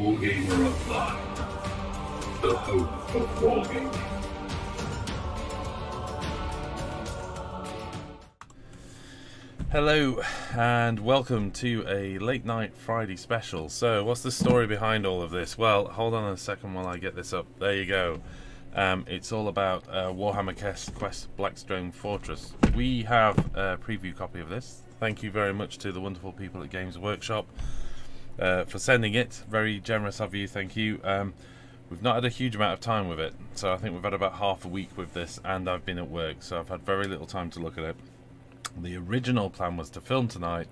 Wargamer Online, the home of wargaming. Hello and welcome to a late night Friday special. So what's the story behind all of this? Well, hold on a second while I get this up. There you go. It's all about Warhammer Quest Blackstone Fortress. We have a preview copy of this. Thank you very much to the wonderful people at Games Workshop for sending it. Very generous of you, thank you. We've not had a huge amount of time with it, so I think we've had about half a week with this, and I've been at work, so I've had very little time to look at it. The original plan was to film tonight,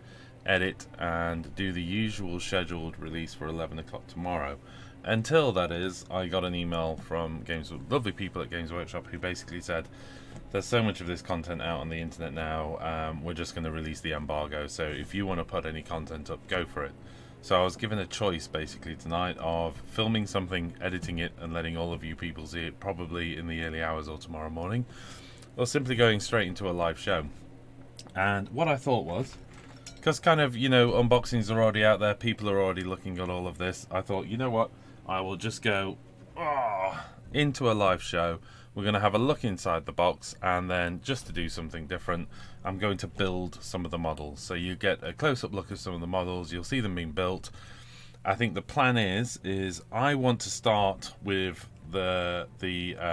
edit, and do the usual scheduled release for 11 o'clock tomorrow. Until, that is, I got an email from lovely people at Games Workshop who basically said, there's so much of this content out on the internet now, we're just going to release the embargo, so if you want to put any content up, go for it. So I was given a choice basically tonight of filming something, editing it, and letting all of you people see it probably in the early hours or tomorrow morning, or simply going straight into a live show. And what I thought was, because kind of, you know, unboxings are already out there, people are already looking at all of this, I thought, you know what, I will just go into a live show. We're going to have a look inside the box, and then just to do something different, I'm going to build some of the models. So you get a close-up look at some of the models, you'll see them being built. I think the plan is I want to start with the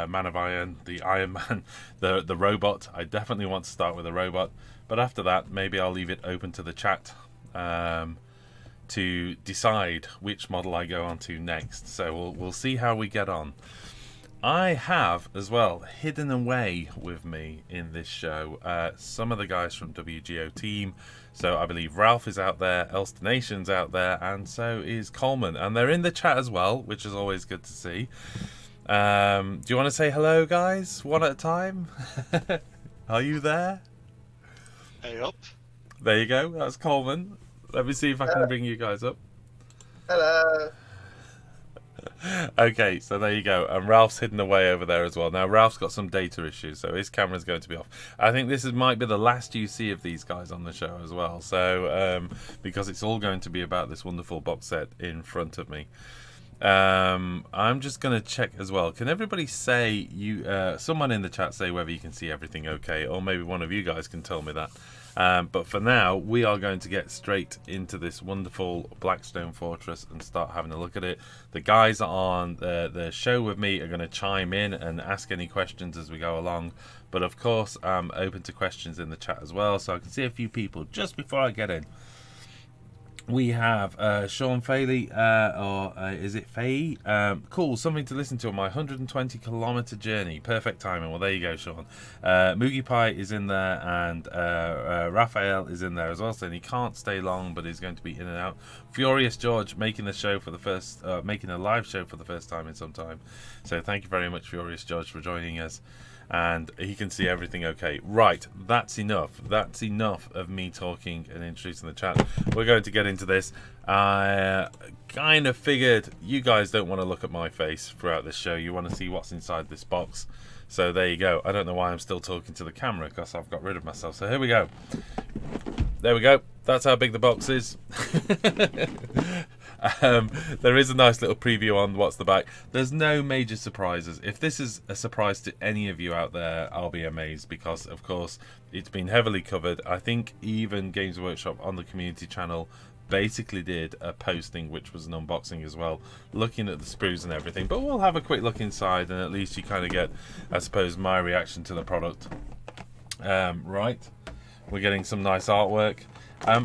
Man of Iron, the Iron Man, the robot. I definitely want to start with a robot, but after that maybe I'll leave it open to the chat to decide which model I go on to next. So we'll see how we get on. I have as well hidden away with me in this show some of the guys from WGO team. So I believe Ralph is out there, Elstonation's out there, and so is Coleman, and they're in the chat as well, which is always good to see. Do you want to say hello, guys, one at a time? Are you there? Hey up. There you go, that's Coleman. Let me see if I can bring you guys up. Hello. Okay, so there you go, and Ralph's hidden away over there as well. Now Ralph's got some data issues, so his camera's going to be off. I think this might be the last you see of these guys on the show as well, so because it's all going to be about this wonderful box set in front of me. I'm just going to check as well. Can everybody say, someone in the chat say whether you can see everything okay, or maybe one of you guys can tell me that. But for now, we are going to get straight into this wonderful Blackstone Fortress and start having a look at it. The guys on the show with me are going to chime in and ask any questions as we go along. But of course, I'm open to questions in the chat as well. So I can see a few people just before I get in. We have Sean Faley, or is it Faye? Cool, something to listen to on my 120-kilometer journey. Perfect timing. Well, there you go, Sean. Moogie Pie is in there, and Raphael is in there as well, saying he can't stay long, but he's going to be in and out. Furious George making the show for the first, making a live show for the first time in some time. So thank you very much, Furious George, for joining us. And he can see everything okay. Right, that's enough. That's enough of me talking and introducing the chat. We're going to get into this. I kind of figured you guys don't want to look at my face throughout this show. You want to see what's inside this box. So there you go. I don't know why I'm still talking to the camera, because I've got rid of myself. So here we go. There we go. That's how big the box is. There is a nice little preview on what's the back. There's no major surprises. If this is a surprise to any of you out there, I'll be amazed, because of course it's been heavily covered. I think even Games Workshop on the community channel basically did a posting which was an unboxing as well, looking at the sprues and everything. But we'll have a quick look inside, and at least you kind of get, I suppose, my reaction to the product. Right, we're getting some nice artwork.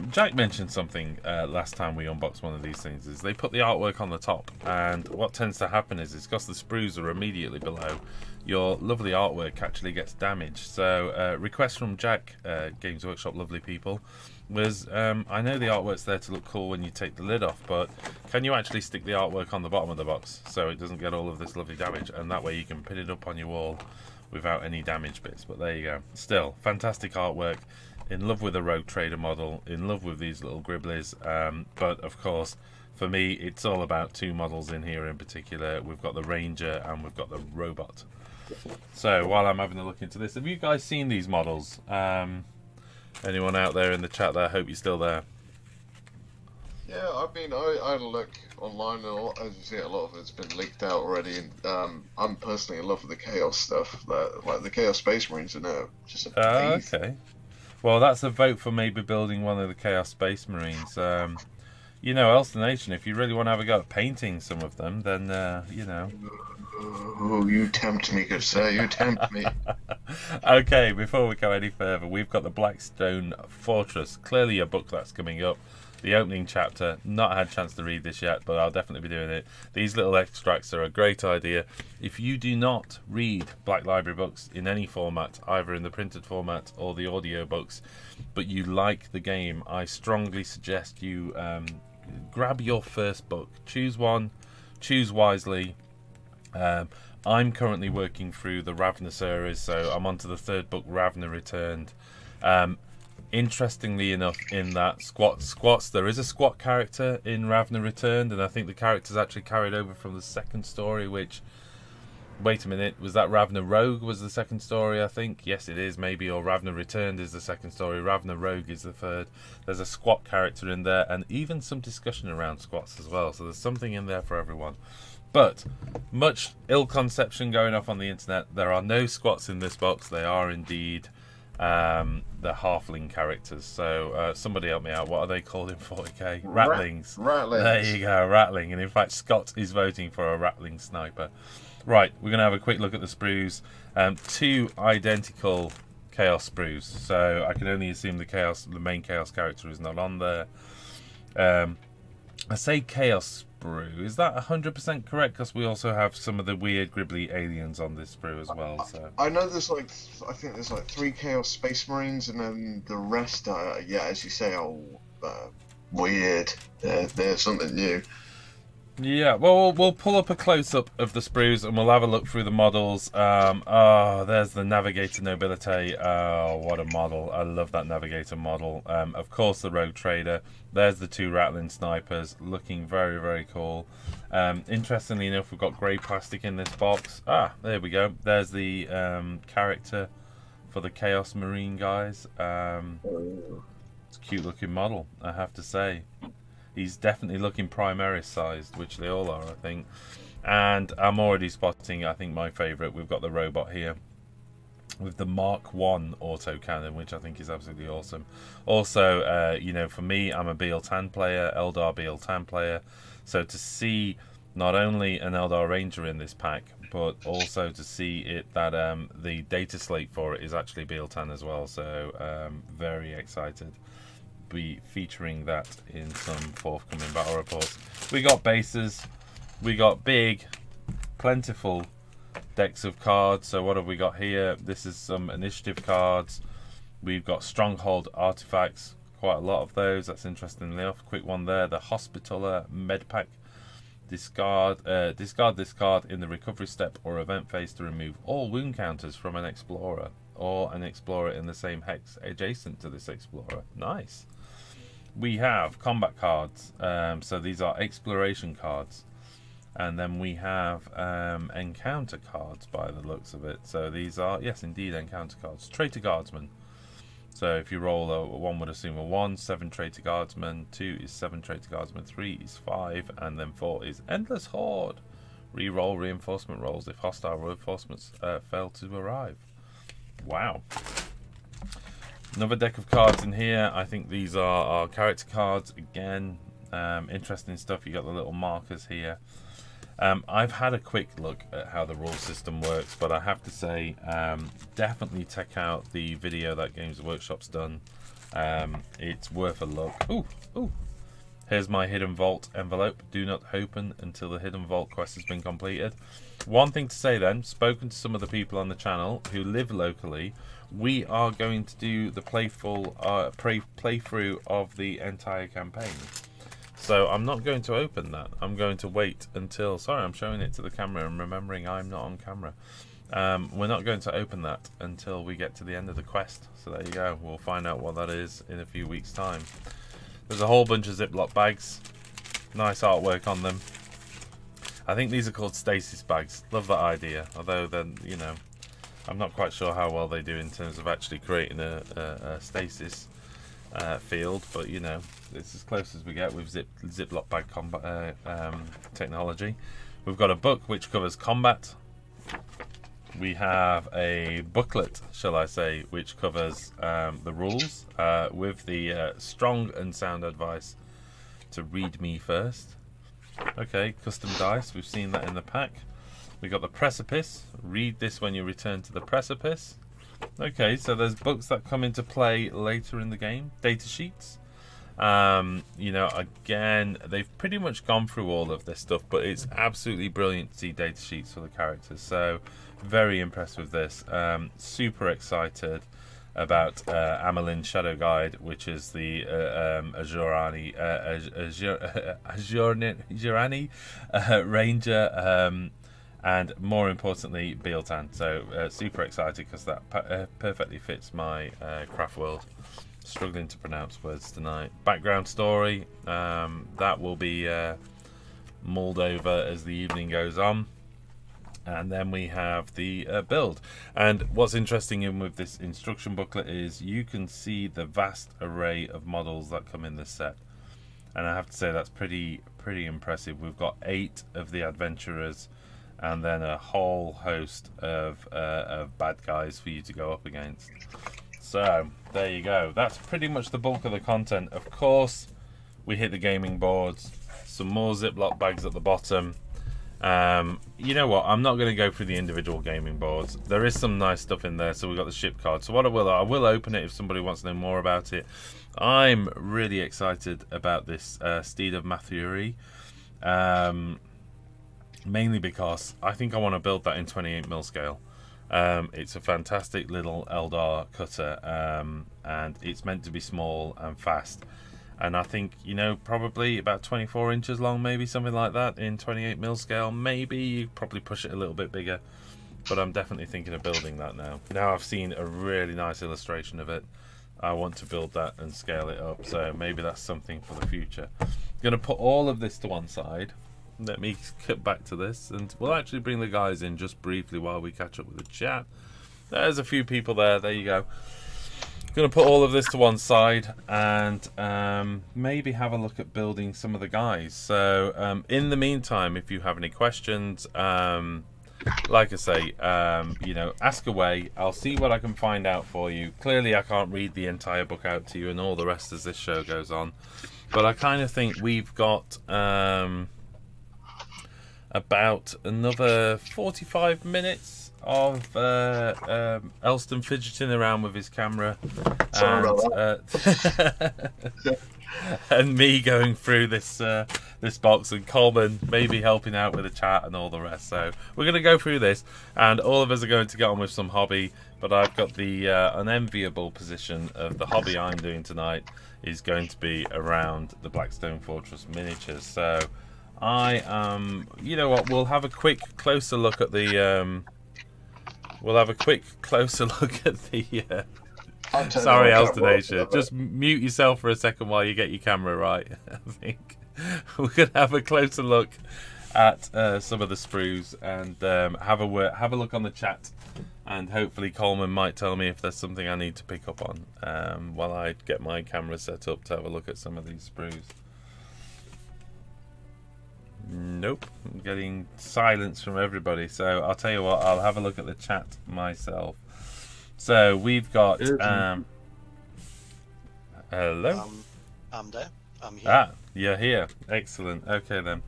Jack mentioned something last time we unboxed one of these things, is they put the artwork on the top, and what tends to happen is because the sprues are immediately below, your lovely artwork actually gets damaged. So request from Jack, Games Workshop lovely people, was I know the artwork's there to look cool when you take the lid off, but can you actually stick the artwork on the bottom of the box so it doesn't get all of this lovely damage, and that way you can pin it up on your wall without any damage bits. But there you go. Still fantastic artwork. In love with the Rogue Trader model, in love with these little gribblies, but of course for me it's all about two models in here in particular. We've got the Ranger and we've got the Robot. So while I'm having a look into this, have you guys seen these models? Anyone out there in the chat there? I hope you're still there. Yeah, I mean, I had a look online, and as you see, a lot of it's been leaked out already. And I'm personally in love with the Chaos stuff. Like the Chaos Space Marines are now just amazing. Okay. Well, that's a vote for maybe building one of the Chaos Space Marines. You know, Elster Nation, if you really want to have a go at painting some of them, then, you know. Oh, you tempt me, good sir. You tempt me. Okay, before we go any further, we've got the Blackstone Fortress. Clearly a book that's coming up. The opening chapter. Not had a chance to read this yet, but I'll definitely be doing it. These little extracts are a great idea. If you do not read Black Library books in any format, either in the printed format or the audiobooks, but you like the game, I strongly suggest you grab your first book. Choose one. Choose wisely. I'm currently working through the Ravna series, so I'm on to the third book, Ravna Returned. Interestingly enough, in that squats, there is a squat character in Ravna Returned, and I think the character's actually carried over from the second story, which... Wait a minute, was that Ravna Rogue was the second story, I think? Yes, it is, maybe, or Ravna Returned is the second story, Ravna Rogue is the third. There's a squat character in there, and even some discussion around squats as well, so there's something in there for everyone. But much ill conception going off on the internet. There are no squats in this box. They are indeed the halfling characters. So somebody help me out. What are they called in 40k? Ratlings. Ratlings. There you go, Ratling. And in fact, Scott is voting for a Ratling sniper. Right, we're going to have a quick look at the sprues. Two identical chaos sprues. So I can only assume the main chaos character is not on there. I say chaos sprue. Is that 100% correct? Because we also have some of the weird gribbly aliens on this sprue as well. So I know there's like, I think there's like 3 Chaos Space Marines, and then the rest are, yeah, as you say, are weird. They're something new. yeah, well, we'll pull up a close-up of the sprues and we'll have a look through the models. Oh, there's the Navigator Nobility. Oh, what a model. I love that Navigator model. Of course, the Rogue Trader. There's the 2 Ratling Snipers, looking very, very cool. Interestingly enough, we've got grey plastic in this box. Ah, there we go. There's the character for the Chaos Marine guys. It's a cute-looking model, I have to say. He's definitely looking Primaris sized, which they all are, I think. And I'm already spotting, I think, my favourite. We've got the robot here with the Mark 1 autocannon, which I think is absolutely awesome. Also, you know, for me, I'm a Beal-Tan player, Eldar Beal-Tan player. So to see not only an Eldar Ranger in this pack, but also to see it that the data slate for it is actually Beal-Tan as well. So very excited. Be featuring that in some forthcoming battle reports. We got bases, we got big, plentiful decks of cards. So what have we got here? This is some initiative cards. We've got stronghold artifacts, quite a lot of those. That's interestingly enough. Quick one there, the Hospitaller Medpack. Discard this card in the recovery step or event phase to remove all wound counters from an explorer or an explorer in the same hex adjacent to this explorer. Nice. We have combat cards, so these are exploration cards, and then we have encounter cards by the looks of it. So these are, yes indeed, encounter cards. Traitor Guardsman, so if you roll a, one would assume a 1, 7 Traitor Guardsman, 2 is 7 Traitor Guardsman, 3 is 5, and then 4 is Endless Horde. Reroll reinforcement rolls if hostile reinforcements fail to arrive. Wow. Another deck of cards in here. I think these are our character cards again. Interesting stuff. You got the little markers here. I've had a quick look at how the rule system works, but I have to say, definitely check out the video that Games Workshop's done. It's worth a look. Ooh. Here's my Hidden Vault envelope. Do not open until the Hidden Vault quest has been completed. One thing to say then, spoken to some of the people on the channel who live locally, we are going to do the playthrough of the entire campaign. So I'm not going to open that. I'm going to wait until... Sorry, I'm showing it to the camera and remembering I'm not on camera. We're not going to open that until we get to the end of the quest. So there you go. We'll find out what that is in a few weeks' time. There's a whole bunch of Ziploc bags. Nice artwork on them. I think these are called stasis bags. Love that idea. Although then, you know, I'm not quite sure how well they do in terms of actually creating a stasis. field, but you know, it's as close as we get with Ziploc bag combat technology. We've got a book which covers combat. We have a booklet, shall I say, which covers the rules with the strong and sound advice to read me first. Okay, custom dice, we've seen that in the pack. We got the precipice, read this when you return to the precipice. Okay, so there's books that come into play later in the game, data sheets. You know, again, they've pretty much gone through all of this stuff, but it's absolutely brilliant to see data sheets for the characters. So very impressed with this. Super excited about Amelin's Shadow Guide, which is the Aeldari Ranger, and more importantly, Bealtan. So super excited because that perfectly fits my craft world. Struggling to pronounce words tonight. Background story, that will be mulled over as the evening goes on. And then we have the build. And what's interesting in with this instruction booklet is you can see the vast array of models that come in this set. And I have to say that's pretty impressive. We've got 8 of the adventurers and then a whole host of bad guys for you to go up against. So there you go. That's pretty much the bulk of the content. Of course, we hit the gaming boards. Some more Ziploc bags at the bottom. You know what, I'm not going to go through the individual gaming boards. There is some nice stuff in there. So we've got the ship card. So what I will open it if somebody wants to know more about it. I'm really excited about this Steed of Mathuri, mainly because I think I want to build that in 28mm scale. It's a fantastic little Eldar cutter, and it's meant to be small and fast. And I think, you know, probably about 24 inches long, maybe something like that in 28mm scale. Maybe you probably push it a little bit bigger, but I'm definitely thinking of building that now. Now I've seen a really nice illustration of it. I want to build that and scale it up, so maybe that's something for the future. I'm going to put all of this to one side. Let me get back to this, and we'll actually bring the guys in just briefly while we catch up with the chat. There's a few people there. There you go. Going to put all of this to one side and maybe have a look at building some of the guys. So in the meantime, if you have any questions, like I say, you know, ask away. I'll see what I can find out for you. Clearly I can't read the entire book out to you and all the rest as this show goes on, but I kind of think we've got about another 45 minutes of Elston fidgeting around with his camera and me going through this this box, and Coleman maybe helping out with the chat and all the rest. So we're going to go through this, and all of us are going to get on with some hobby. But I've got the unenviable position of the hobby I'm doing tonight is going to be around the Blackstone Fortress miniatures. So I you know what, we'll have a quick closer look at the sorry, Elstonation. Just mute yourself for a second while you get your camera right. I think we're gonna have a closer look at some of the sprues and have a look on the chat, and hopefully Coleman might tell me if there's something I need to pick up on while I get my camera set up to have a look at some of these sprues. Nope, I'm getting silence from everybody, so I'll tell you what, I'll have a look at the chat myself. So we've got hello. I'm there. I'm here. Ah, you're here. Excellent. Okay then.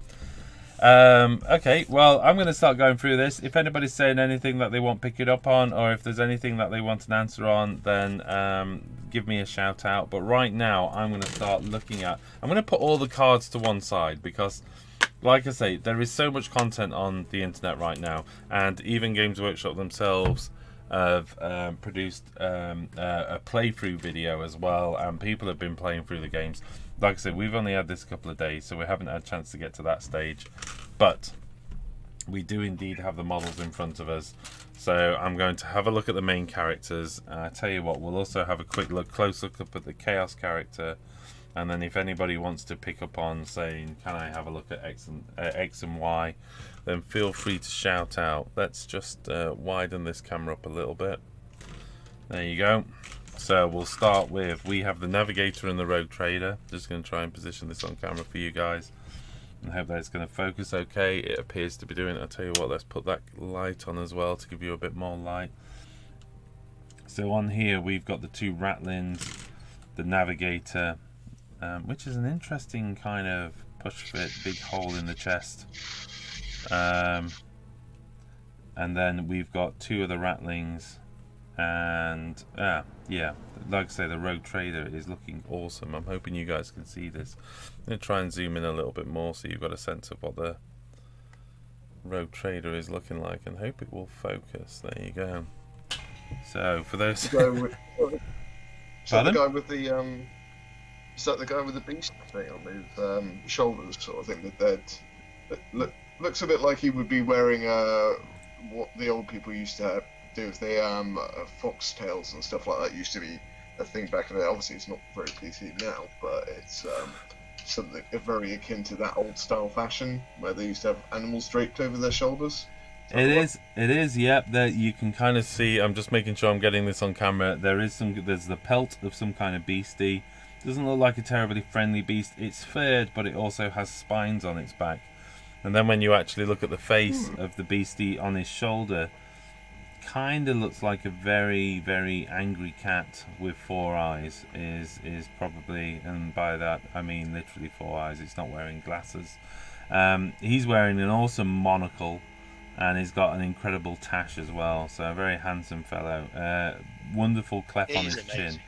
Okay, well, I'm going to start going through this. If anybody's saying anything that they want picking up on, or if there's anything that they want an answer on, then give me a shout out. But right now, I'm going to start looking at... I'm going to put all the cards to one side because, like I say, there is so much content on the internet right now, and even Games Workshop themselves have produced a playthrough video as well, and people have been playing through the games. Like I said, we've only had this a couple of days, so we haven't had a chance to get to that stage, but we do indeed have the models in front of us. So I'm going to have a look at the main characters. I tell you what, we'll also have a quick look, close look up at the Chaos character, and then if anybody wants to pick up on saying, can I have a look at X and Y, then feel free to shout out. Let's just widen this camera up a little bit. There you go. So we'll start with, we have the Navigator and the Rogue Trader. Just going to try and position this on camera for you guys. I hope that it's going to focus okay. It appears to be doing it. I'll tell you what, let's put that light on as well to give you a bit more light. So on here we've got the two Ratlings, the Navigator, which is an interesting kind of push fit, big hole in the chest. And then we've got two of the Ratlings, and yeah, like I say, the Rogue Trader is looking awesome. I'm hoping you guys can see this. I'm going to try and zoom in a little bit more so you've got a sense of what the Rogue Trader is looking like, and hope it will focus. There you go. So for those is that the guy with the is that the guy with the beast thing on his shoulders sort of thing? That looks a bit like he would be wearing what the old people used to do with the foxtails and stuff like that. Used to be a thing back in the day. Obviously it's not very PC now, but it's something very akin to that old style fashion where they used to have animals draped over their shoulders. It is, yep. There you can kind of see. I'm just making sure I'm getting this on camera. There's the pelt of some kind of beastie. Doesn't look like a terribly friendly beast. It's furred, but it also has spines on its back. And then when you actually look at the face of the beastie on his shoulder, kind of looks like a very, very angry cat with 4 eyes. Is probably, and by that I mean literally 4 eyes. It's not wearing glasses. He's wearing an awesome monocle. And he's got an incredible tash as well, so a very handsome fellow. Wonderful clef on his chin.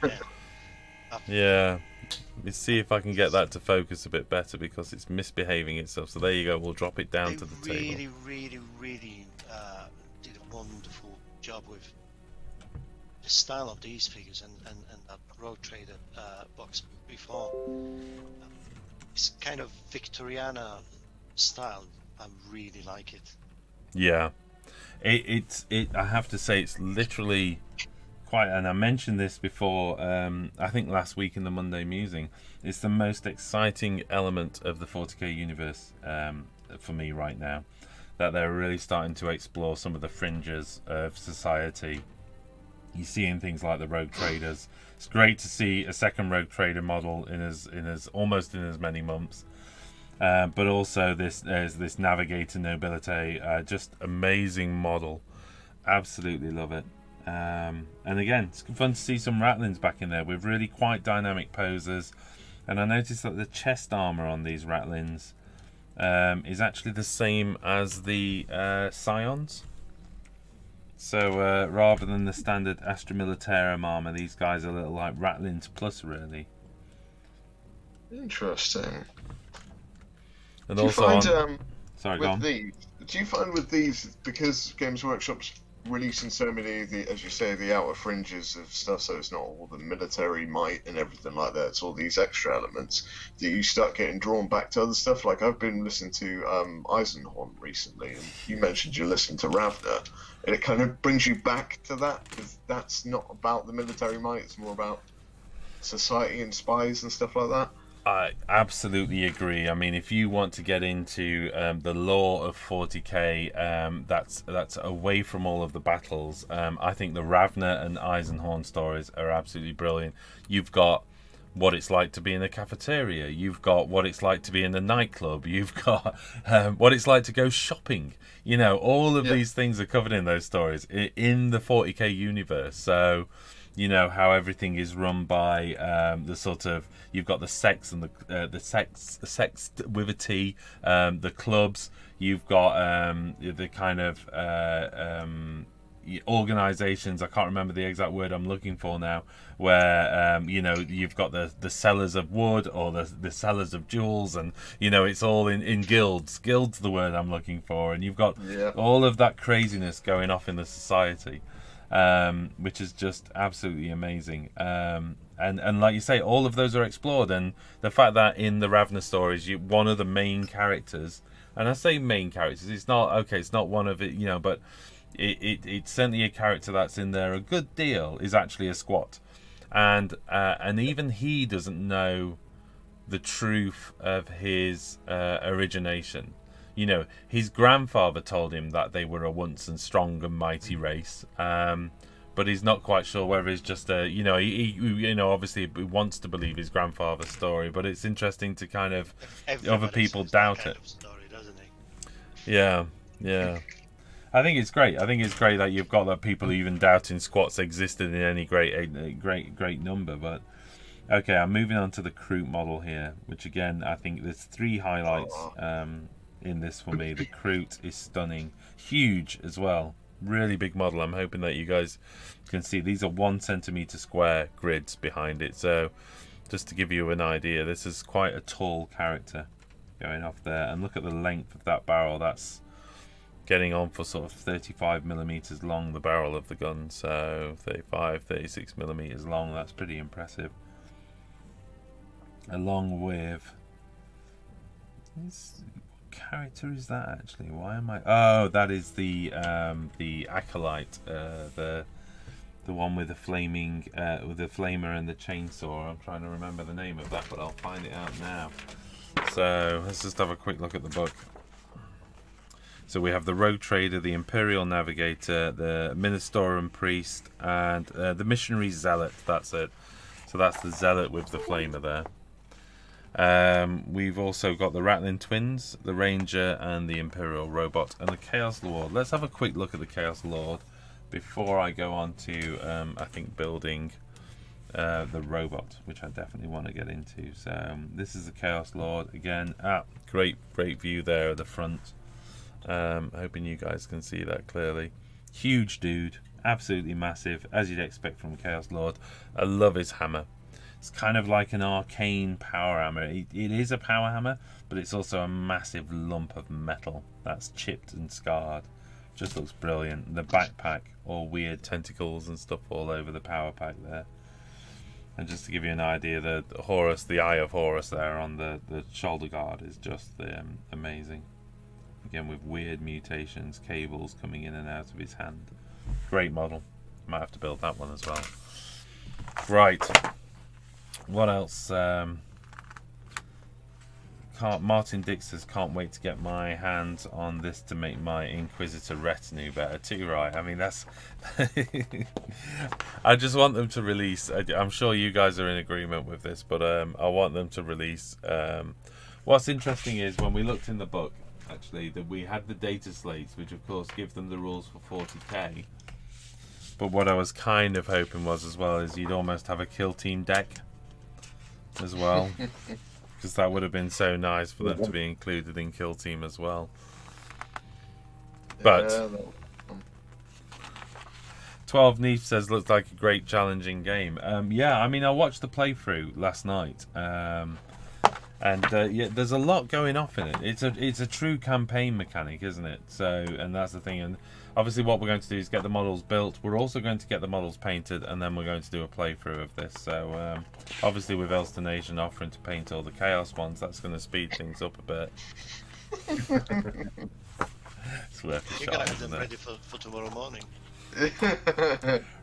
Yeah, let's see if I can get that to focus a bit better because it's misbehaving itself. So there you go. We'll drop it down to the table. Really did a wonderful job with the style of these figures and that Rogue Trader box before. It's kind of Victoriana style. I really like it. Yeah, I have to say it's literally quite, and I mentioned this before, I think last week in the Monday Musing, it's the most exciting element of the 40k universe for me right now, that they're really starting to explore some of the fringes of society. You see in things like the Rogue Traders. It's great to see a second Rogue Trader model almost in as many months. But also there's this Navigator Nobility, just amazing model. Absolutely love it. And again, it's fun to see some Ratlings back in there with really quite dynamic poses. And I noticed that the chest armor on these Ratlings is actually the same as the Scions. So rather than the standard Astra Militarum armor, these guys are a little like Ratlings Plus, really. Interesting. And do you also find, sorry, go on. Do you find with these, because Games Workshop's releasing so many of the, as you say, the outer fringes of stuff, so it's not all the military might and everything like that, it's all these extra elements, do you start getting drawn back to other stuff? Like I've been listening to Eisenhorn recently, and you mentioned you're listening to Ravna, and it kind of brings you back to that, because that's not about the military might, it's more about society and spies and stuff like that. I absolutely agree. I mean, if you want to get into the lore of 40k, that's away from all of the battles. I think the Ravna and Eisenhorn stories are absolutely brilliant. You've got what it's like to be in a cafeteria. You've got what it's like to be in a nightclub. You've got what it's like to go shopping. You know, all of these things are covered in those stories in the 40k universe. So, you know, how everything is run by the sort of, you've got the sex and the sex with a T, the clubs. You've got the kind of organizations, I can't remember the exact word I'm looking for now, where you know, you've got the sellers of wood or the sellers of jewels, and you know, it's all in guilds. Guilds the word I'm looking for, and you've got all of that craziness going off in the society, which is just absolutely amazing. And like you say, all of those are explored, and the fact that in the Ravna stories, one of the main characters, and I say main characters, it's not, okay, it's not one of it, you know, but it's certainly a character that's in there a good deal, is actually a squat, and even he doesn't know the truth of his origination. You know, his grandfather told him that they were a once and strong and mighty race, but he's not quite sure whether it's just a, you know, you know, obviously he wants to believe his grandfather's story, but it's interesting to kind of other people doubt it. Story, doesn't he? Yeah, yeah. I think it's great. I think it's great that you've got that people even doubting squats existed in any great number. But okay, I'm moving on to the Kroot model here, which again I think there's 3 highlights in this for me. The Kroot is stunning, huge as well, really big model. I'm hoping that you guys can see these are 1 centimeter square grids behind it. So just to give you an idea, this is quite a tall character going off there, and look at the length of that barrel. That's getting on for sort of 35 millimeters long, the barrel of the gun, so 35, 36 millimeters long. That's pretty impressive. Along with, what character is that actually? Why am I? Oh, that is the acolyte, the one with the flaming, with the flamer and the chainsaw. I'm trying to remember the name of that, but I'll find it out now. So let's just have a quick look at the book. So we have the Rogue Trader, the Imperial Navigator, the Ministorum Priest, and the Missionary Zealot. That's it. So that's the Zealot with the flamer there. We've also got the Rattling Twins, the Ranger, and the Imperial Robot, and the Chaos Lord. Let's have a quick look at the Chaos Lord before I go on to, I think, building the robot, which I definitely want to get into. So this is the Chaos Lord. Again, great view there at the front. Hoping you guys can see that clearly. Huge dude, absolutely massive, as you'd expect from Chaos Lord. I love his hammer. It's kind of like an arcane power hammer. It is a power hammer, but it's also a massive lump of metal that's chipped and scarred. Just looks brilliant. The backpack, all weird tentacles and stuff all over the power pack there. And just to give you an idea, the Horus, the Eye of Horus there on the shoulder guard is just amazing. Again, with weird mutations, cables coming in and out of his hand. Great model. Might have to build that one as well. Right. What else? Martin Dix says, can't wait to get my hands on this to make my Inquisitor retinue better too, right? I mean, that's... I just want them to release... I'm sure you guys are in agreement with this, but I want them to release... What's interesting is, when we looked in the book, actually, that we had the data slates, which of course give them the rules for 40k, but what I was kind of hoping was as well is you'd almost have a kill team deck as well, because that would have been so nice for them to be included in kill team as well. But 12 Neef says, looks like a great challenging game. Yeah, I mean, I watched the playthrough last night, and yeah, there's a lot going off in it. It's a true campaign mechanic, isn't it? So, and that's the thing. And obviously, what we're going to do is get the models built. We're also going to get the models painted, and then we're going to do a playthrough of this. So, obviously, with Elster Nation offering to paint all the Chaos ones, that's going to speed things up a bit. It's worth a shot. You're going to have them ready for tomorrow morning.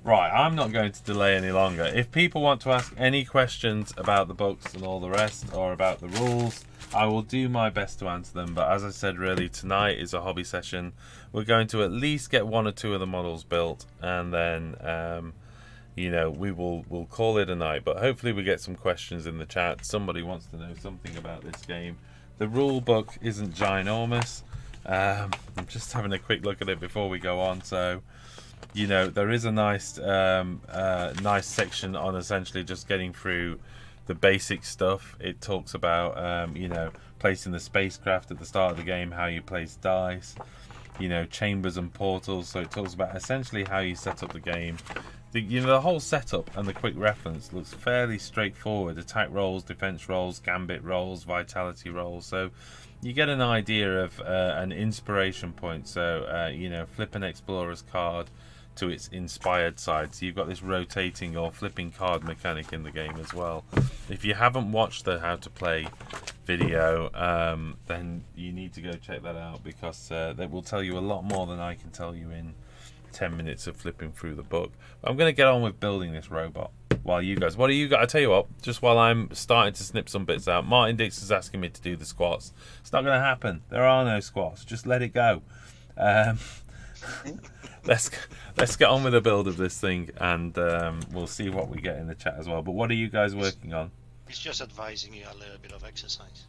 Right, I'm not going to delay any longer. If people want to ask any questions about the books and all the rest, or about the rules, I will do my best to answer them. But as I said, really, tonight is a hobby session. We're going to at least get 1 or 2 of the models built, and then you know, we'll call it a night. But hopefully we get some questions in the chat. Somebody wants to know something about this game. The rule book isn't ginormous. I'm just having a quick look at it before we go on. So, you know, there is a nice nice section on essentially just getting through the basic stuff. It talks about you know, placing the spacecraft at the start of the game, how you place dice, you know, chambers and portals. So it talks about essentially how you set up the game. You know, the whole setup and the quick reference looks fairly straightforward. Attack rolls, defense rolls, gambit rolls, vitality rolls. So you get an idea of an inspiration point. So you know, flip an explorer's card to its inspired side. So you've got this rotating or flipping card mechanic in the game as well. If you haven't watched the how to play video, then you need to go check that out, because that will tell you a lot more than I can tell you in 10 minutes of flipping through the book. I'm going to get on with building this robot while you guys... What do you got? I tell you what, just while I'm starting to snip some bits out, Martin Dix is asking me to do the squats. It's not going to happen. There are no squats. Just let it go. let's get on with the build of this thing, and we'll see what we get in the chat as well. But what are you guys working on? It's just advising you a little bit of exercise.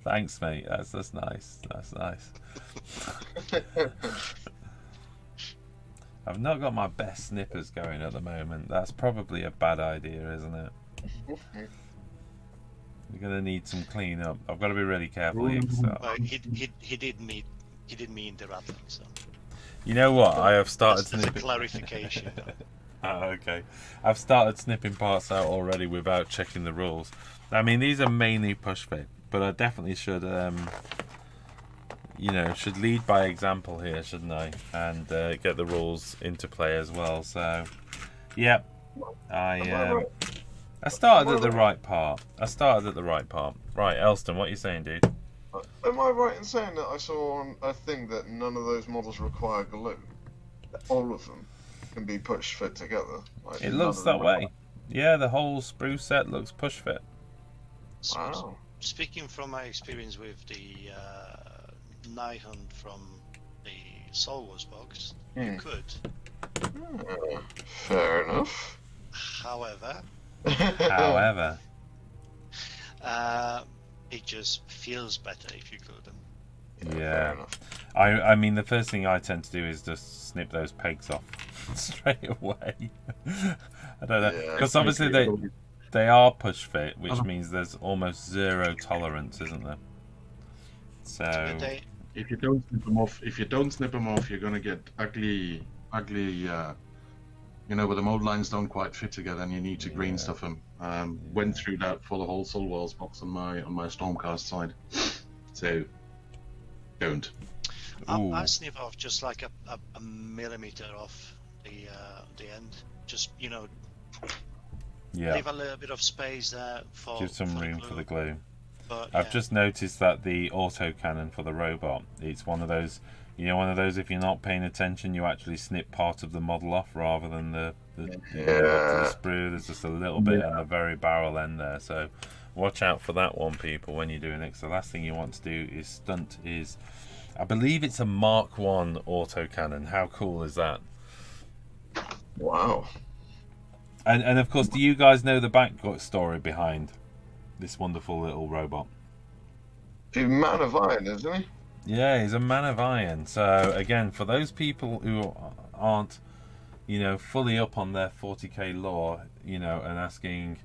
Thanks, mate. That's nice. That's nice. I've not got my best snippers going at the moment. That's probably a bad idea, isn't it? We're gonna need some clean up. I've got to be really careful here. So. Well, he did mean the Ratlings. So. You know what? I have started That's snipping. a clarification. Oh, okay. I've started snipping parts out already without checking the rules. I mean, these are mainly push fit, but I definitely should, you know, should lead by example here, shouldn't I? And get the rules into play as well. So, yeah, I started at the right part. Right, Elston, what are you saying, dude? Am I right in saying that I saw on a thing that none of those models require glue? All of them can be push fit together. Like, It looks that way. Yeah, the whole sprue set looks push fit. So, Wow. speaking from my experience with the Nihon from the Soul Wars box, you could. Fair enough. However, it just feels better if you glue them. Yeah. I mean, the first thing I tend to do is just snip those pegs off straight away. I don't know, because obviously they are push fit, which means there's almost zero tolerance, isn't there? So if you don't snip them off, you're gonna get ugly. You know, where the mold lines don't quite fit together, and you need to green stuff them. Went through that for the whole Soul Wars box on my Stormcast side. So don't. I snip off just like a millimeter off the end. Just, you know, leave a little bit of space there for give some room for the glue. But, I've just noticed that the autocannon for the robot, it's one of those, you know, if you're not paying attention, you actually snip part of the model off rather than the sprue. There's just a little bit in the very barrel end there, so watch out for that one, people, when you're doing it. So the last thing you want to do is stunt is, I believe it's a Mark 1 autocannon. How cool is that? Wow. And of course, do you guys know the backstory behind this wonderful little robot? He's a man of iron, isn't he? Yeah, he's a man of iron. So again, for those people who aren't, you know, fully up on their 40k lore, you know, and asking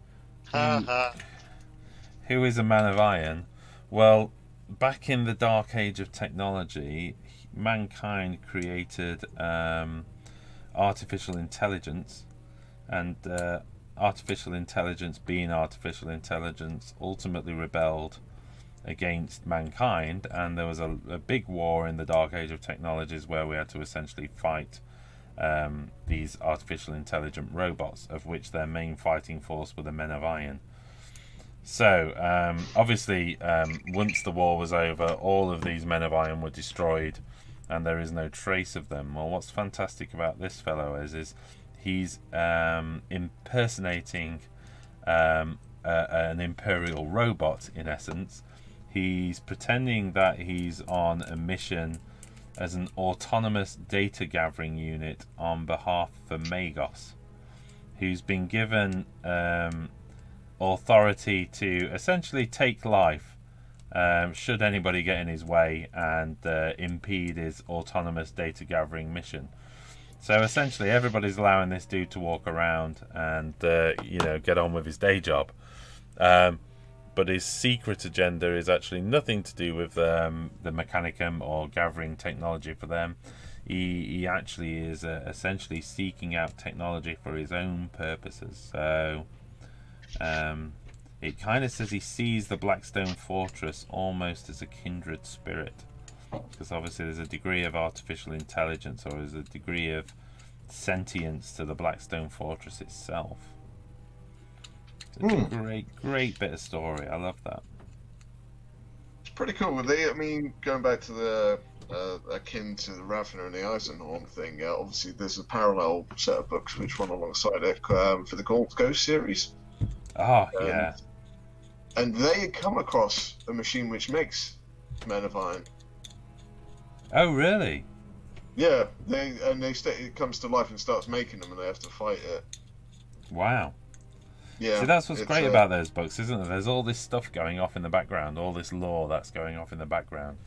who is a man of iron, well, back in the dark age of technology, mankind created artificial intelligence, and artificial intelligence, being artificial intelligence, ultimately rebelled against mankind, and there was a big war in the dark age of technologies where we had to essentially fight these artificial intelligent robots, of which their main fighting force were the men of iron. So obviously once the war was over, all of these men of iron were destroyed and there is no trace of them. Well, what's fantastic about this fellow is he's impersonating an imperial robot, in essence. He's pretending that he's on a mission as an autonomous data gathering unit on behalf of Magos, who's been given authority to essentially take life should anybody get in his way and impede his autonomous data gathering mission. So essentially everybody's allowing this dude to walk around and you know, get on with his day job, but his secret agenda is actually nothing to do with the Mechanicum or gathering technology for them. He actually is essentially seeking out technology for his own purposes. So it kind of says he sees the Blackstone fortress almost as a kindred spirit, because obviously there's a degree of artificial intelligence, or there's a degree of sentience to the Blackstone fortress itself. It's a great bit of story. I love that. It's pretty cool. I mean, going back to the akin to the Ravner and the Eisenhorn thing, obviously there's a parallel set of books which run alongside it for the Ghost series. Oh, yeah. And they come across a machine which makes Men of Iron. Oh, really? Yeah, it comes to life and starts making them, and they have to fight it. Wow. Yeah. See, that's what's great about those books, isn't it? There's all this stuff going off in the background, all this lore that's going off in the background.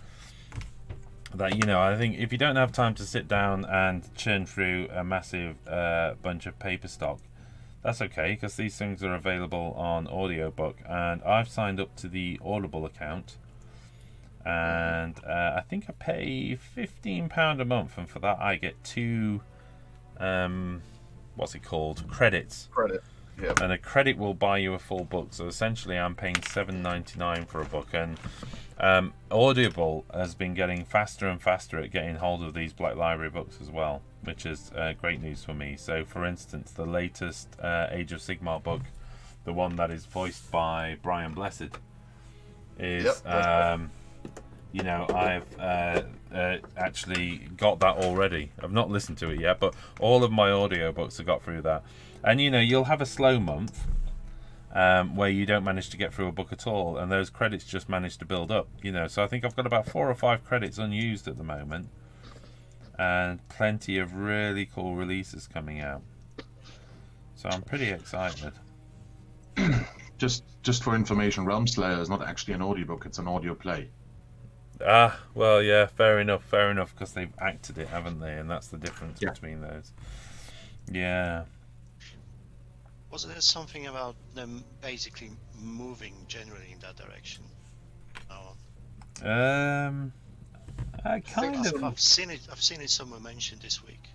That, you know, I think if you don't have time to sit down and churn through a massive bunch of paper stock, that's okay, because these things are available on audiobook, and I've signed up to the Audible account, and I think I pay £15 a month, and for that I get 2 what's it called, credits. Yep. And a credit will buy you a full book, so essentially I'm paying $7.99 for a book. And Audible has been getting faster and faster at getting hold of these Black Library books as well, which is great news for me. So for instance, the latest Age of Sigmar book, the one that is voiced by Brian Blessed, is you know, I've actually got that already. I've not listened to it yet, but all of my audiobooks have got through that. And you know, you'll have a slow month where you don't manage to get through a book at all, and those credits just manage to build up, you know. So I think I've got about 4 or 5 credits unused at the moment, and plenty of really cool releases coming out. So I'm pretty excited. Just for information, Realm Slayer is not actually an audiobook, it's an audio play. Ah, well, yeah, fair enough, because they've acted it, haven't they? And that's the difference between those. Yeah. Wasn't there something about them basically moving generally in that direction? I kind of. I've seen it somewhere mentioned this week.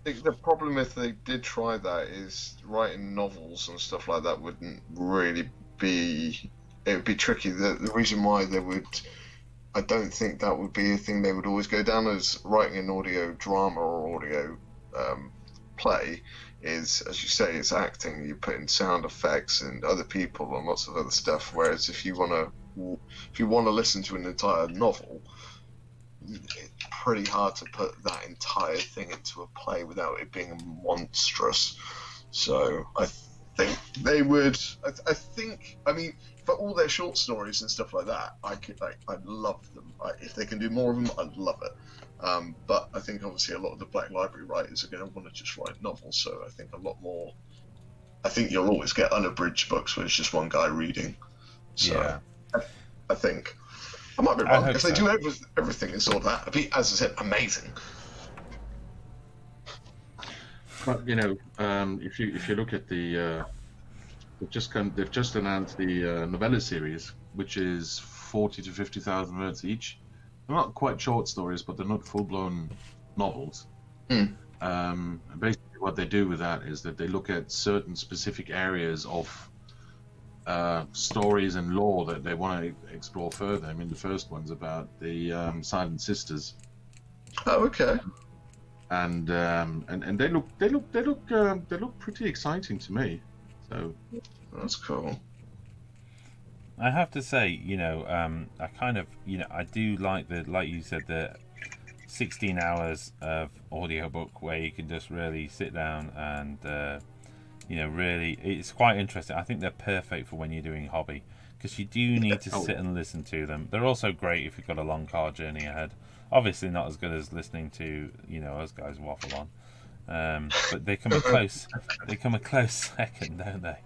I think the problem if they did try that is writing novels and stuff like that wouldn't really be. It would be tricky. The reason why they would, I don't think that would be a thing they would always go down as writing an audio drama or audio play. Is, as you say, it's acting. You put in sound effects and other people and lots of other stuff. Whereas if you want to listen to an entire novel, it's pretty hard to put that entire thing into a play without it being monstrous. So I think they would. I mean, for all their short stories and stuff like that, I'd love them. If they can do more of them, I'd love it. But I think obviously a lot of the Black Library writers are going to want to just write novels, so I think a lot more. I think you'll always get unabridged books where it's just one guy reading. So yeah. I think I might be wrong. If they do everything and sort of that, it'd be, as I said, amazing. But you know, if you look at the they've just announced the novella series, which is 40 to 50,000 words each. They're not quite short stories, but they're not full-blown novels. Basically, what they do with that is that they look at certain specific areas of stories and lore that they want to explore further. I mean, the first one's about the Silent Sisters. Oh, okay. And they look pretty exciting to me. So that's cool. I have to say, you know, I kind of, you know, I do like like you said, the 16 hours of audiobook where you can just really sit down and, you know, really, it's quite interesting. I think they're perfect for when you're doing hobby, because you do need to sit and listen to them. They're also great if you've got a long car journey ahead. Obviously not as good as listening to, you know, us guys waffle on. But they come a close second, don't they?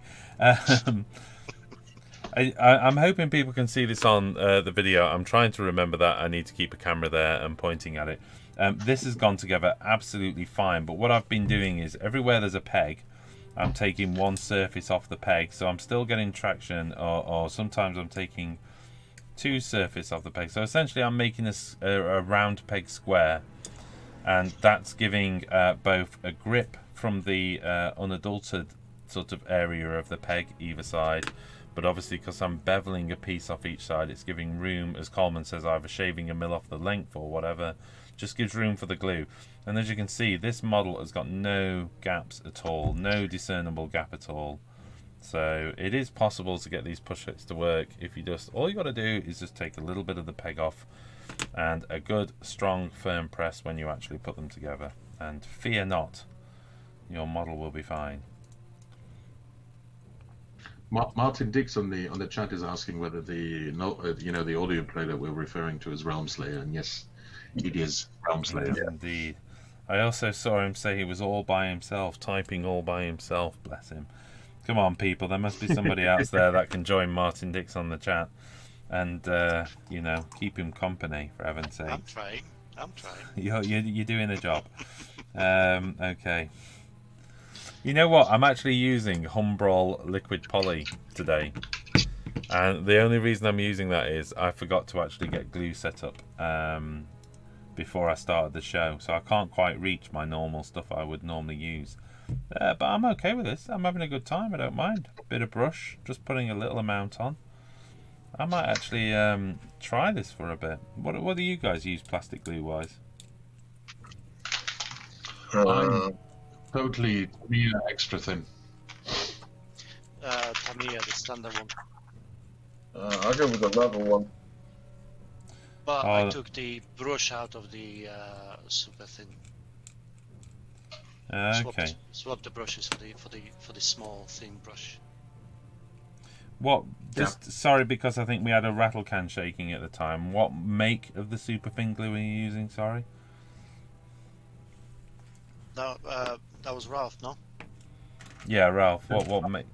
I'm hoping people can see this on the video. I'm trying to remember that I need to keep a camera there and pointing at it. This has gone together absolutely fine, but what I've been doing is everywhere there's a peg, I'm taking one surface off the peg, so I'm still getting traction, or sometimes I'm taking 2 surfaces off the peg. So essentially I'm making a round peg square, and that's giving both a grip from the unadulterated sort of area of the peg either side, but obviously because I'm beveling a piece off each side, it's giving room, as Coleman says, either shaving a mill off the length or whatever, just gives room for the glue. And as you can see, this model has got no gaps at all, no discernible gap at all. So it is possible to get these push-fits to work if you just, all you got to do is just take a little bit of the peg off and a good strong firm press when you actually put them together, and fear not, your model will be fine. Martin Dix on the chat is asking whether the the audio play that we're referring to is Realm Slayer, and yes, It is Realm Slayer. Indeed. I also saw him say he was all by himself, typing all by himself. Bless him. Come on, people. There must be somebody else there that can join Martin Dix on the chat and, you know, keep him company, for heaven's sake. I'm trying. You're doing a job. Okay. You know what? I'm actually using Humbrol Liquid Poly today. And the only reason I'm using that is I forgot to actually get glue set up before I started the show. So I can't quite reach my normal stuff I would normally use. But I'm okay with this. I'm having a good time. I don't mind. Bit of brush. Just putting a little amount on. I might actually try this for a bit. What do you guys use plastic glue wise? I'm totally Tamiya extra thin. Tamiya, the standard one. I'll go with the level one. But I took the brush out of the super thin. Okay. Swap the brushes for the small thin brush. What? Just sorry, because I think we had a rattle can shaking at the time. What make of the super thin glue are you using? Sorry. No, that was Ralph, no? Yeah, Ralph. What make?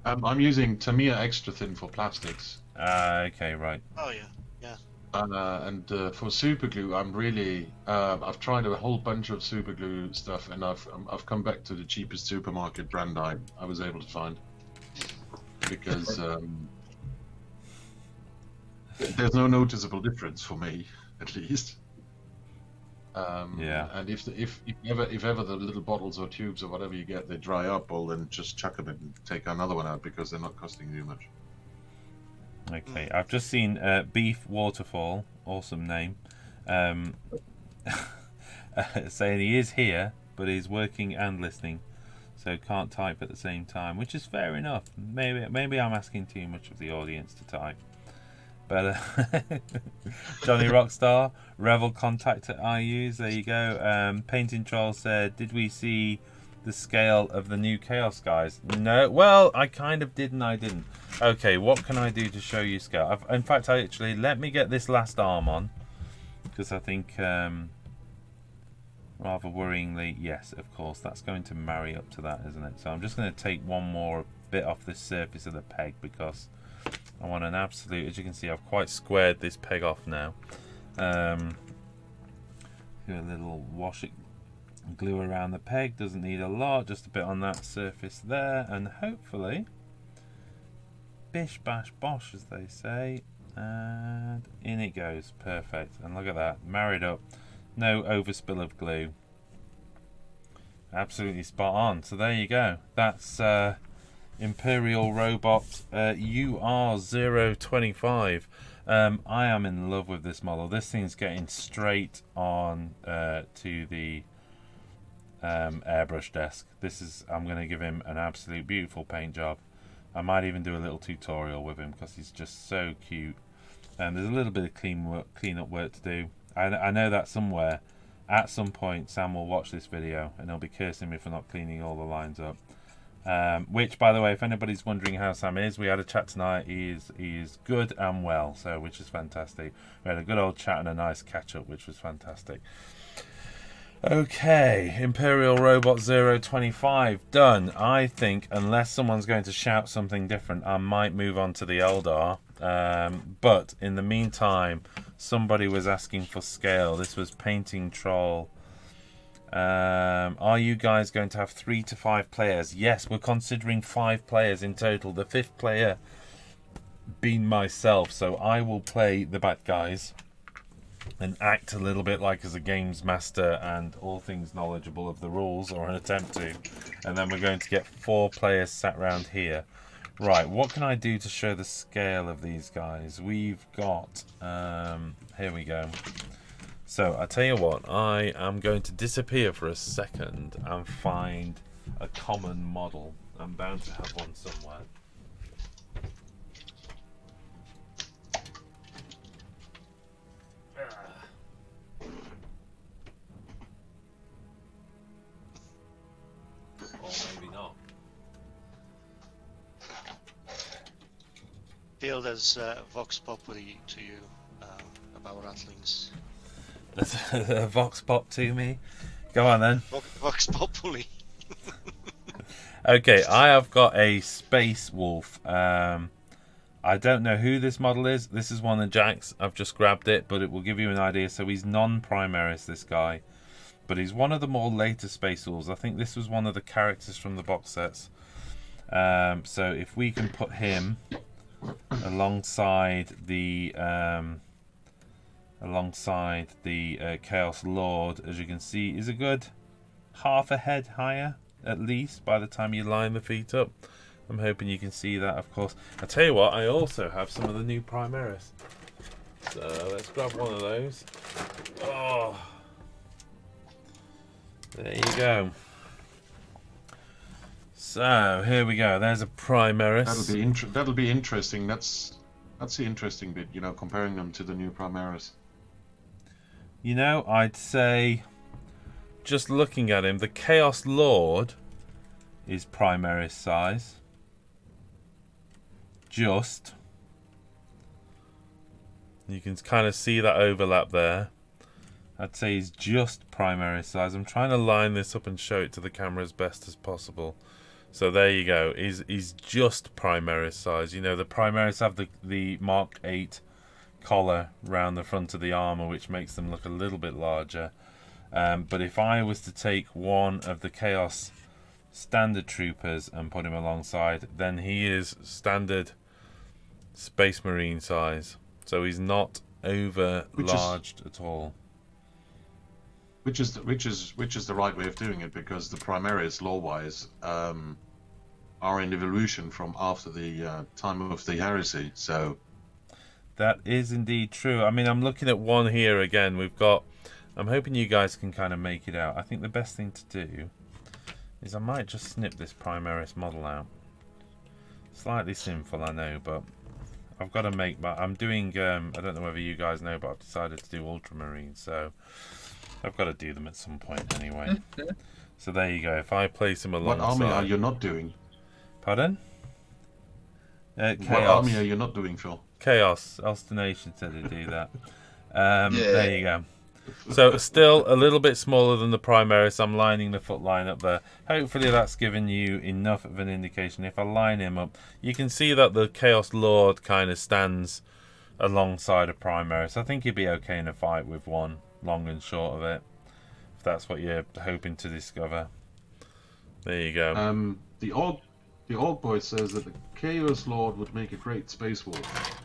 I'm using Tamiya extra thin for plastics. Okay, right. Oh yeah, yeah. And for super glue, I'm really I've tried a whole bunch of super glue stuff, and I've come back to the cheapest supermarket brand I was able to find, because there's no noticeable difference for me, at least. Yeah. And if ever the little bottles or tubes or whatever you get, they dry up, well then just chuck them and take another one out, because they're not costing you much. Okay, I've just seen Beef Waterfall, awesome name, saying he is here, but he's working and listening, so can't type at the same time, which is fair enough. Maybe I'm asking too much of the audience to type. But Johnny Rockstar, Revel contact at IUs, there you go. Painting Troll said, did we see the scale of the new Chaos guys? No, well, I kind of did and I didn't. Okay, what can I do to show you scale? In fact, let me get this last arm on, because I think, rather worryingly, yes, of course, that's going to marry up to that, isn't it? So I'm just going to take one more bit off the surface of the peg, because I want an absolute, as you can see, I've quite squared this peg off now. Do a little glue around the peg, doesn't need a lot, just a bit on that surface there, and hopefully bish bash bosh, as they say, and in it goes. Perfect. And look at that, married up, no overspill of glue, absolutely spot on. So there you go, that's Imperial Robot UR025. I am in love with this model. This thing's getting straight on to the airbrush desk. I'm going to give him an absolute beautiful paint job. I might even do a little tutorial with him, because he's just so cute. And there's a little bit of clean-up work to do. I know that somewhere, at some point, Sam will watch this video and he'll be cursing me for not cleaning all the lines up. Which, by the way, if anybody's wondering how Sam is, we had a chat tonight. He is good and well, so which is fantastic. We had a good old chat and a nice catch-up, which was fantastic. Okay, Imperial Robot 025 done. I think, unless someone's going to shout something different, I might move on to the Eldar. But in the meantime, somebody was asking for scale. This was Painting Troll. Are you guys going to have 3 to 5 players? Yes, we're considering 5 players in total. The 5th player being myself, so I will play the bad guys and act a little bit like as a games master and all things knowledgeable of the rules, or an attempt to, and then we're going to get 4 players sat around here. Right, what can I do to show the scale of these guys? We've got here we go. So I tell you what, I am going to disappear for a second and find a common model. I'm bound to have one somewhere. Or maybe not. Feel there's Vox Populi to you about Ratlings. A vox pop to me. Go on then. Vox Populi. Okay, I have got a Space Wolf. I don't know who this model is. This is one of Jack's. I've just grabbed it, but it will give you an idea. So he's non-Primaris, this guy. But he's one of the more later Space Wolves. I think this was one of the characters from the box sets. So if we can put him alongside the Chaos Lord, as you can see, is a good half a head higher, at least, by the time you line the feet up. I'm hoping you can see that, of course. I tell you what, I also have some of the new Primaris. So let's grab one of those. Oh, there you go. So here we go. There's a Primaris. That'll be interesting. That's the interesting bit, you know, comparing them to the new Primaris. You know, I'd say, just looking at him, the Chaos Lord is Primaris size. Just. You can kind of see that overlap there. I'd say he's just Primaris size. I'm trying to line this up and show it to the camera as best as possible. So there you go. He's just Primaris size. You know, the Primaris have the Mark 8 collar round the front of the armor, which makes them look a little bit larger. But if I was to take one of the Chaos standard troopers and put him alongside, then he is standard Space Marine size. So he's not over larged at all. Which is the right way of doing it, because the Primaris, lore-wise, are in evolution from after the time of the heresy. So that is indeed true. I mean, I'm looking at one here again. We've got. I'm hoping you guys can kind of make it out. I think the best thing to do is I might just snip this Primaris model out. Slightly sinful, I know, but I've got to make my. I'm doing. I don't know whether you guys know, but I've decided to do Ultramarines, so I've got to do them at some point anyway. So there you go. If I place them alongside. What army are you not doing? Pardon? Chaos. What army are you not doing, Phil? Chaos. Elstonation said to do that. There you go. So still a little bit smaller than the Primaris. I'm lining the foot line up there. Hopefully that's given you enough of an indication. If I line him up, you can see that the Chaos Lord kind of stands alongside a Primaris. I think he'd be okay in a fight with one, long and short of it, if that's what you're hoping to discover. There you go. The old boy says that the Chaos Lord would make a great Space Wolf.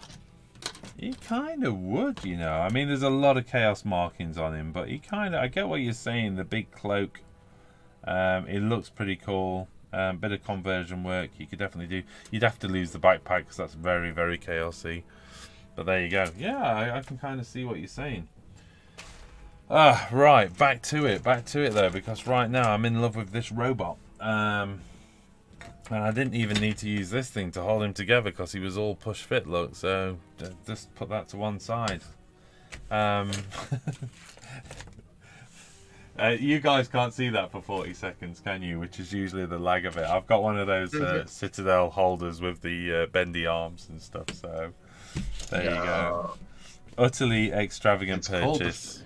He kind of would, you know. I mean, there's a lot of chaos markings on him, but he kind of... I get what you're saying, the big cloak. It looks pretty cool. Bit of conversion work you could definitely do. You'd have to lose the backpack because that's very, very chaosy. But there you go. Yeah, I can kind of see what you're saying. Right, back to it though, because right now I'm in love with this robot. And I didn't even need to use this thing to hold him together because he was all push fit, look, so just put that to one side. You guys can't see that for 40 seconds, can you? Which is usually the lag of it. I've got one of those Citadel holders with the bendy arms and stuff, so there you go. Utterly extravagant purchase.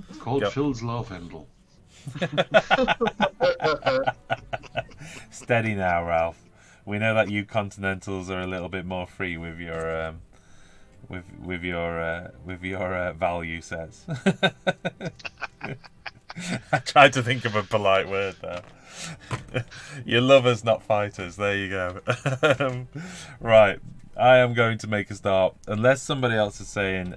It's called Phil's Love Handle. Steady now, Ralph. We know that you Continentals are a little bit more free with your with your value sets. I tried to think of a polite word there. You're lovers, not fighters. There you go. Right, I am going to make a start. Unless somebody else is saying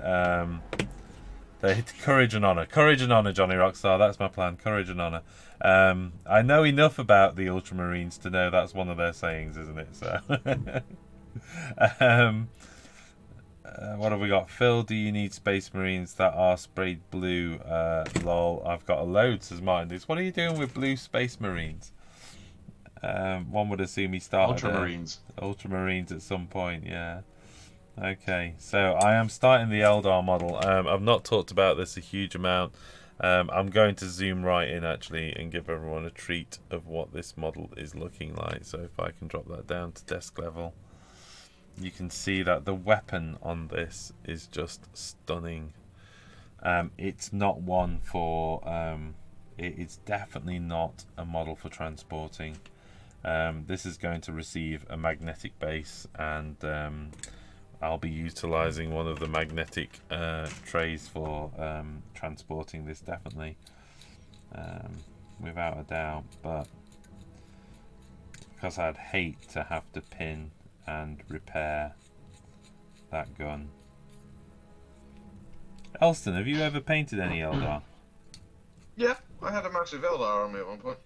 courage and honor. Courage and honor, Johnny Rockstar. That's my plan. Courage and honor. I know enough about the Ultramarines to know that's one of their sayings, isn't it? So, what have we got? Phil, do you need Space Marines that are sprayed blue? Lol, I've got a load, says Martin. What are you doing with blue Space Marines? One would assume he started Ultramarines at some point, yeah. Okay, so I am starting the Eldar model. I've not talked about this a huge amount. I'm going to zoom right in actually and give everyone a treat of what this model is looking like. So if I can drop that down to desk level, you can see that the weapon on this is just stunning. It's not one for. It's definitely not a model for transporting. This is going to receive a magnetic base, and I'll be utilizing one of the magnetic trays for transporting this, definitely, without a doubt. But because I'd hate to have to pin and repair that gun. Elston, have you ever painted any Eldar? Yeah, I had a massive Eldar army at one point.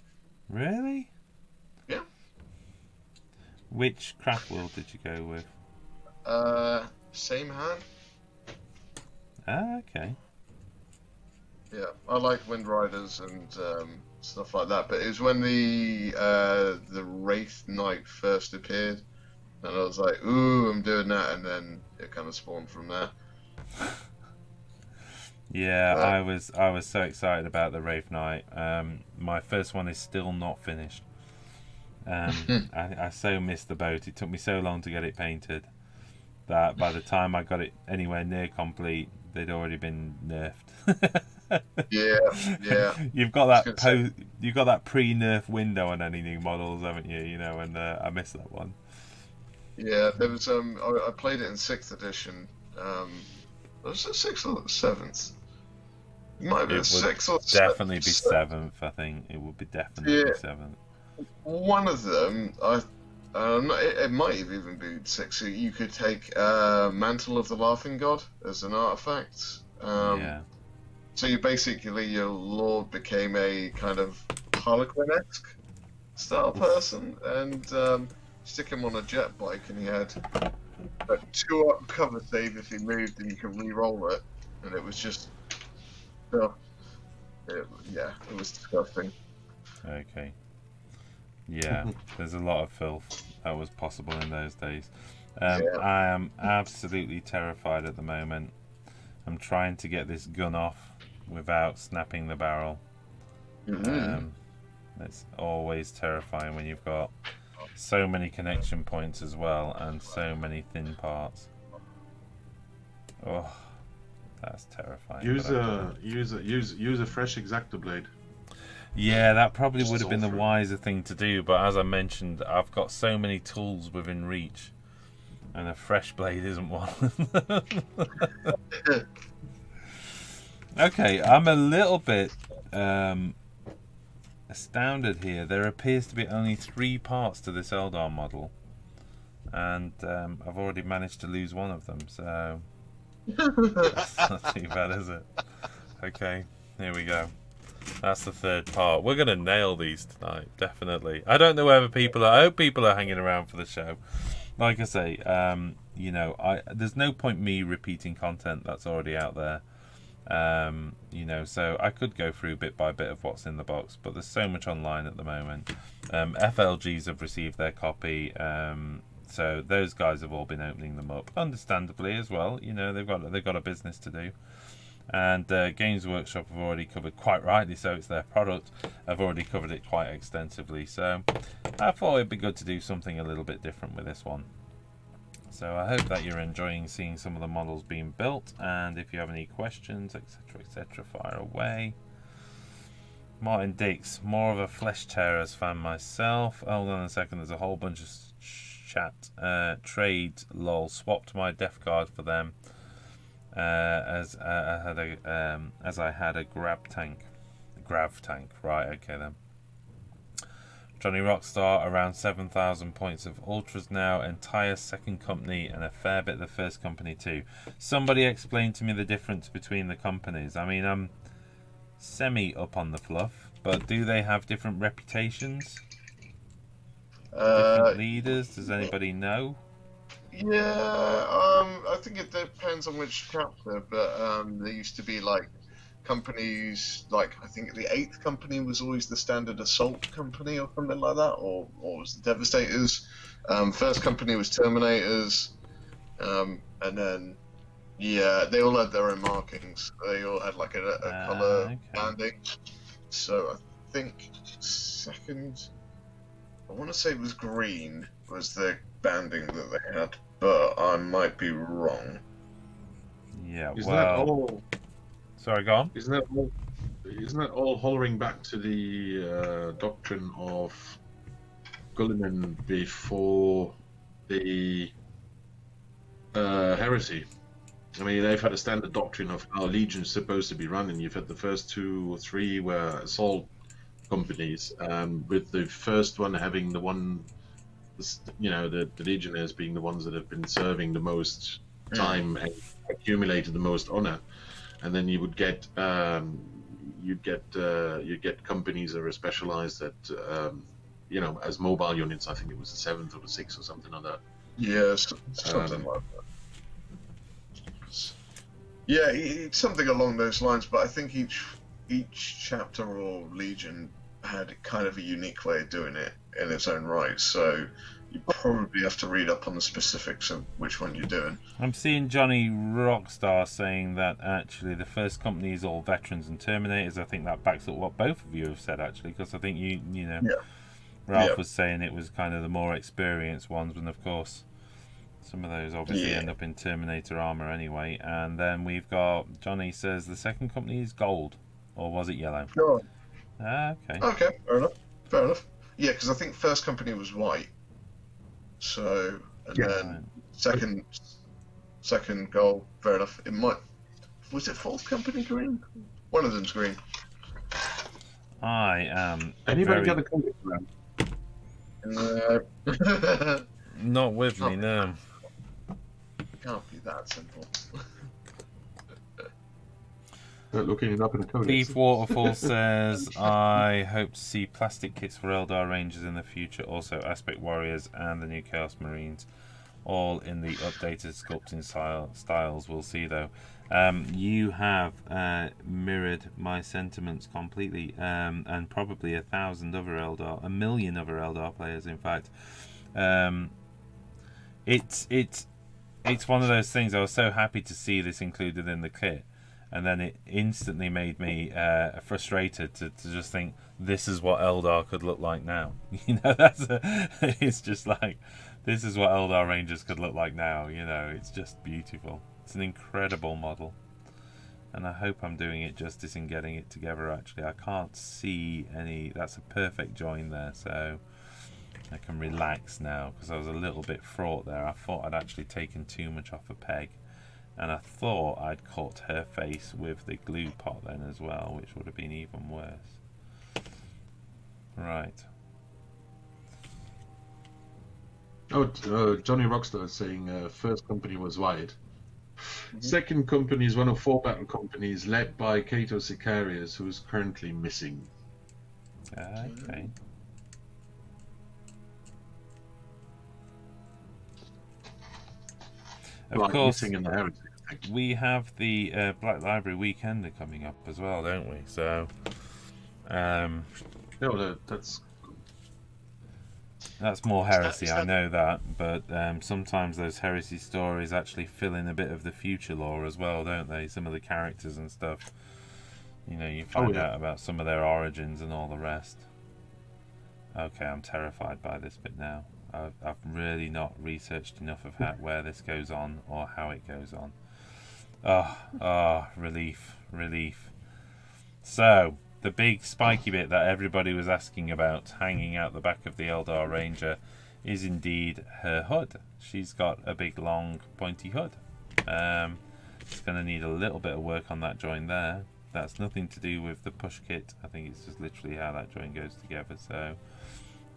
Really? Yeah. Which craft world did you go with? Same hand. Ah, okay. Yeah, I like Wind Riders and stuff like that. But it was when the Wraith Knight first appeared, and I was like, "Ooh, I'm doing that," and then it kind of spawned from there. Yeah, I was so excited about the Wraith Knight. My first one is still not finished. I so missed the boat. It took me so long to get it painted that by the time I got it anywhere near complete, they'd already been nerfed. Yeah. You've got that pre-nerf window on any new models, haven't you? You know, and I missed that one. Yeah, there was I played it in 6th edition. Was it 6th or 7th? It might be 6th or 7th. Definitely be 7th. I think it would be definitely be 7th. One of them, it might have even been 6th. So you could take Mantle of the Laughing God as an artifact. Yeah. So you basically, your lord became a kind of Harlequin-esque style person, and stick him on a jet bike, and he had a 2-up cover save if he moved, and you can re-roll it, and it was just, it was disgusting. Okay. Yeah, there's a lot of filth that was possible in those days. I am absolutely terrified at the moment. I'm trying to get this gun off without snapping the barrel. It's always terrifying when you've got so many connection points as well, and so many thin parts. Oh, that's terrifying. Use a fresh X-Acto blade. Yeah, that probably would have been the wiser thing to do, but as I mentioned, I've got so many tools within reach, and a fresh blade isn't one of them. Okay, I'm a little bit astounded here. There appears to be only 3 parts to this Eldar model, and I've already managed to lose one of them, so that's not too bad, is it? Okay, here we go. That's the 3rd part. We're gonna nail these tonight, definitely. I don't know whether people are. I hope people are hanging around for the show. Like I say, you know, there's no point me repeating content that's already out there. You know, so I could go through bit by bit of what's in the box, but there's so much online at the moment. FLGs have received their copy, so those guys have all been opening them up, understandably as well. You know, they've got a business to do. And Games Workshop have already covered, quite rightly so, it's their product, have already covered it quite extensively. So I thought it'd be good to do something a little bit different with this one. So I hope that you're enjoying seeing some of the models being built, and if you have any questions, etc., fire away. Martin Dix, more of a Flesh Tearers fan myself. Hold on a second, there's a whole bunch of chat. Trade, lol, swapped my Death Guard for them. As I had a grav tank, right? Okay then. Johnny Rockstar, around 7,000 points of ultras now. Entire second company and a fair bit of the first company too. Somebody explain to me the difference between the companies. I mean, I'm semi up on the fluff, but do they have different reputations? Different leaders? Does anybody know? Yeah, I think it depends on which chapter, but there used to be like companies, like I think the 8th company was always the Standard Assault Company or something like that, or was the Devastators. First company was Terminators, and then they all had their own markings. They all had like a colour banding. So I think second, I want to say it was green was the banding that they had, but I might be wrong. Yeah, Is well, Sorry, go on. Isn't that all hollering back to the doctrine of Gulliman before the heresy? I mean, they've had a standard doctrine of how Legion's supposed to be run, and you've had the first 2 or 3 were assault companies, with the first one having the one, you know, the Legionnaires being the ones that have been serving the most time and accumulated the most honor, and then you would get you'd get companies that are specialized at you know, as mobile units. I think it was the 7th or the 6th or something like that. Yes, something like that. Yeah, it's something along those lines. But I think each chapter or legion had kind of a unique way of doing it in its own right. So you probably have to read up on the specifics of which one you're doing. I'm seeing Johnny Rockstar saying that actually the first company is all veterans and Terminators. I think that backs up what both of you have said, actually, because I think you know, Ralph was saying it was kind of the more experienced ones, and of course some of those obviously end up in Terminator armor anyway. And then we've got Johnny says the second company is gold, or was it yellow? Sure. Okay. Okay, fair enough. Yeah, because I think first company was white. So, and then second gold, fair enough. It might, was it fourth company green? One of them's green. I am. Anybody got a comic around? Not with me, no. It can't be that simple. Looking it up in the codex. Beef Waterfall says, I hope to see plastic kits for Eldar Rangers in the future, also Aspect Warriors and the new Chaos Marines, all in the updated sculpting styles. We'll see though. You have mirrored my sentiments completely, and probably 1,000 other Eldar, 1 million other Eldar players in fact. It's one of those things. I was so happy to see this included in the kit, and then it instantly made me frustrated to just think this is what Eldar could look like now. You know, it's just like, this is what Eldar Rangers could look like now. You know, it's just beautiful. It's an incredible model, and I hope I'm doing it justice in getting it together. Actually, I can't see any. That's a perfect join there, so I can relax now, because I was a little bit fraught there. I thought I'd actually taken too much off a peg, and I thought I'd caught her face with the glue pot then as well, which would have been even worse. Right. Oh, Johnny Rockstar is saying first company was white. Second company is one of 4 battle companies led by Cato Sicarius, who is currently missing. Okay. Of course, missing in the heresy, we have the Black Library Weekender coming up as well, don't we? So, no, that's more heresy, I know that, but sometimes those heresy stories actually fill in a bit of the future lore as well, don't they? Some of the characters and stuff. You know, you find out about some of their origins and all the rest. Okay, I'm terrified by this bit now. I've really not researched enough of where this goes on or how it goes on. Relief. So, the big spiky bit that everybody was asking about hanging out the back of the Eldar Ranger is indeed her hood. She's got a big long pointy hood. It's going to need a little bit of work on that join there. That's nothing to do with the push kit. I think it's just literally how that join goes together. So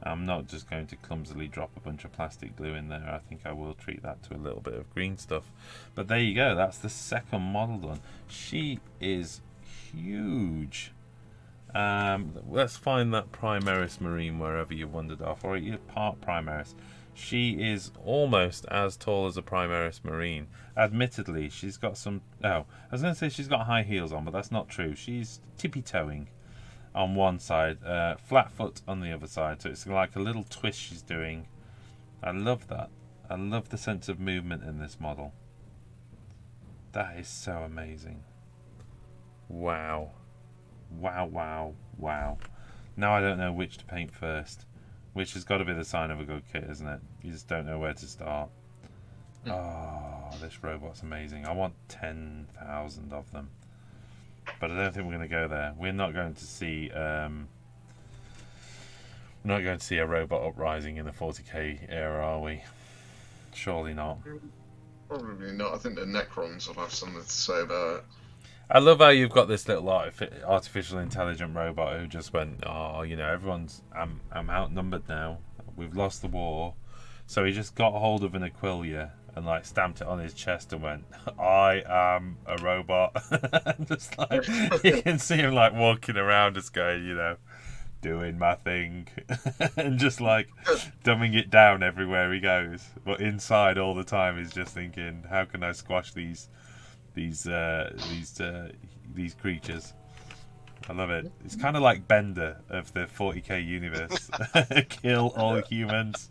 I'm not just going to clumsily drop a bunch of plastic glue in there. I think I will treat that to a little bit of green stuff. But there you go. That's the second model done. She is huge. Let's find that Primaris Marine wherever you wandered off, or you're part Primaris. She is almost as tall as a Primaris Marine. Admittedly, she's got some... Oh, I was going to say she's got high heels on, but that's not true. She's tippy-toeing on one side, flat foot on the other side. So it's like a little twist she's doing. I love that. I love the sense of movement in this model. That is so amazing. Wow. Wow. Now I don't know which to paint first. Which has got to be the sign of a good kit, isn't it? You just don't know where to start. Oh, this robot's amazing. I want 10,000 of them. but I don't think we're going to go there. We're not going to see. We're not going to see a robot uprising in the 40k era, are we? Surely not. Probably not. I think the Necrons will have something to say about it. I love how you've got this little artificial intelligent robot who just went, oh, you know, everyone's, I'm outnumbered now. We've lost the war. So he just got hold of an Aquilia and like stamped it on his chest and went, I am a robot. And just like, you can see him like walking around just going, you know, doing my thing. And just like dumbing it down everywhere he goes. But inside all the time he's just thinking, how can I squash these creatures? I love it. It's kind of like Bender of the 40k universe. Kill all humans.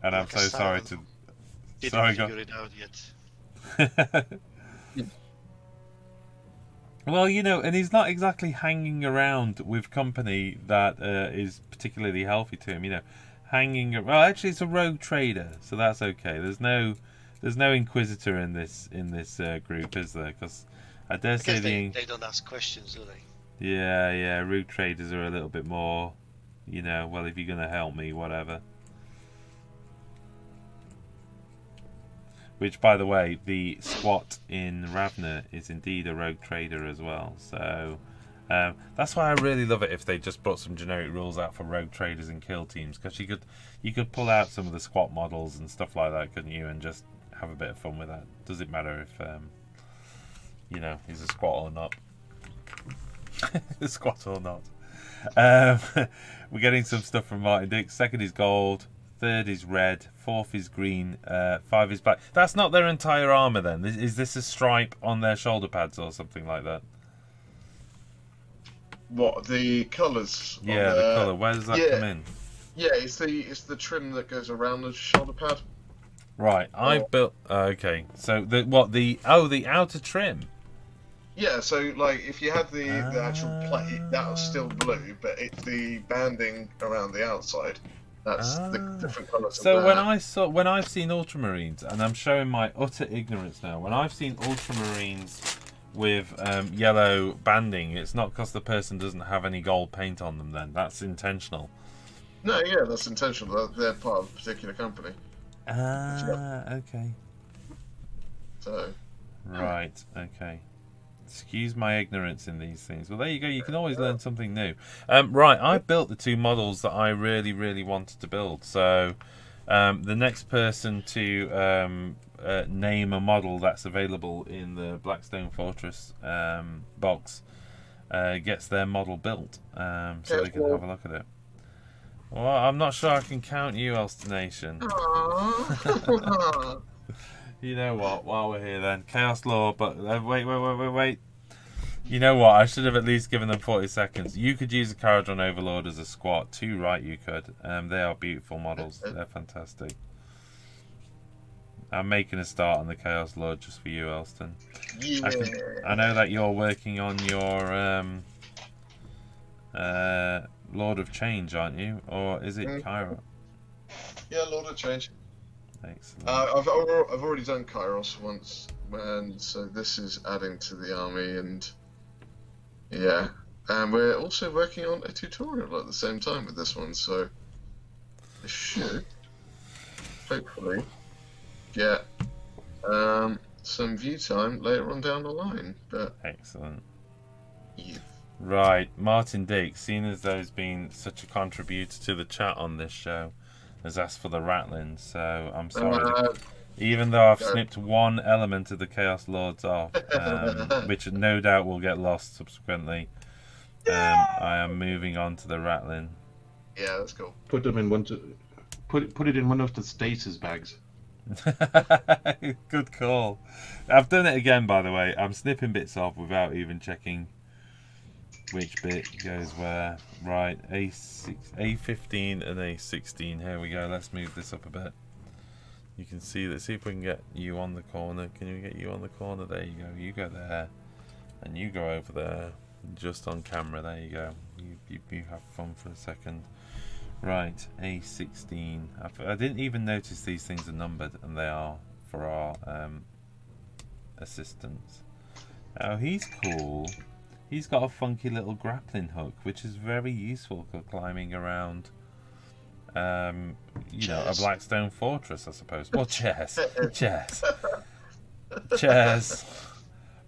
And I'm so sorry to. Didn't figure it out yet. Well, you know, and he's not exactly hanging around with company that is particularly healthy to him. You know, well, actually, it's a rogue trader, so that's okay. There's no Inquisitor in this group, is there? Because I dare say they don't ask questions, do they? Yeah, rogue traders are a little bit more, you know. Well, if you're gonna help me, whatever. Which, by the way, the squat in Ravna is indeed a rogue trader as well. So that's why I really love it if they just brought some generic rules out for rogue traders and kill teams, because you could pull out some of the squat models and stuff like that, couldn't you, and just have a bit of fun with that. Does it matter if you know, he's a squat or not? Squat or not? We're getting some stuff from Martin Dix. Second is gold. Third is red. Fourth is green. 5 is black. That's not their entire armor then. Is this a stripe on their shoulder pads or something like that? What, the colours? Yeah, the colour. Where does that come in? Yeah, it's the trim that goes around the shoulder pad. Right, I built. Okay, so the outer trim. Yeah, so like if you had the actual plate, that was still blue, but it's the banding around the outside. That's the different colours. So when I've seen Ultramarines, and I'm showing my utter ignorance now, when I've seen Ultramarines with yellow banding, it's not because the person doesn't have any gold paint on them. Then that's intentional. No, yeah, that's intentional. They're part of a particular company. Okay. So. Right. Okay. Excuse my ignorance in these things. Well, there you go. You can always learn something new. Right, I built the 2 models that I really, really wanted to build. So the next person to name a model that's available in the Blackstone Fortress box gets their model built, so they can have a look at it. Well, I'm not sure I can count you, Ulster Nation. You know what? While we're here, then Chaos Law. But wait. You know what? I should have at least given them 40 seconds. You could use a Caradron Overlord as a squat. Too right, you could. They are beautiful models. They're fantastic. I'm making a start on the Chaos Lord just for you, Elston. Yeah. I know that you're working on your Lord of Change, aren't you? Or is it Kairos? Yeah, Lord of Change. Excellent. I've already done Kairos once, and so this is adding to the army, and yeah, and we're also working on a tutorial at the same time with this one, so I should hopefully get some view time later on down the line. But excellent. Yeah. Right, Martin Dake, seeing as though he's been such a contributor to the chat on this show, has asked for the Ratlings, so I'm sorry. Even though I've snipped one element of the Chaos Lords off, which no doubt will get lost subsequently, I am moving on to the Ratling. Yeah, that's cool. Put them in put it in one of the status bags. Good call. I've done it again, by the way. I'm snipping bits off without even checking which bit goes where. Right, A15 and A16. Here we go. Let's move this up a bit. You can see. Let's see if we can get you on the corner. Can we get you on the corner? There you go. You go there, and you go over there, just on camera. There you go. You have fun for a second. Right, A16. I didn't even notice these things are numbered, and they are for our assistants. Oh, he's cool. He's got a funky little grappling hook, which is very useful for climbing around, you know, a Blackstone fortress, I suppose. Well, chairs. Chairs.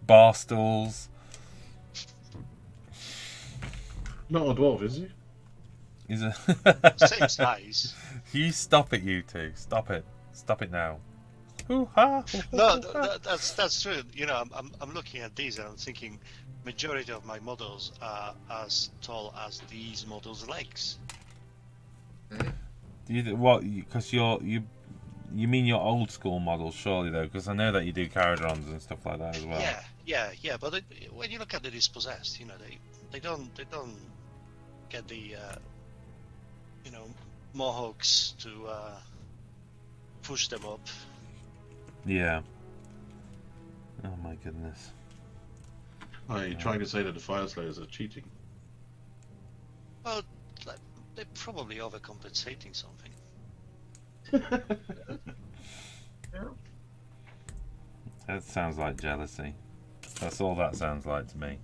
Bar stools. Not a dwarf, is he? He's a Same size. You stop it, you two. Stop it. Stop it now. Hoo-ha. No, that's true. You know, I'm looking at these and I'm thinking, majority of my models are as tall as these models' legs. Do you what? Because you mean your old school models, surely though? Because I know that you do Caradrons and stuff like that as well. Yeah. But when you look at the dispossessed, you know, they don't get the you know, mohawks to push them up. Yeah. Oh my goodness. Are you trying to say that the Fire Slayers are cheating? Well, they're probably overcompensating something. That sounds like jealousy. That's all that sounds like to me.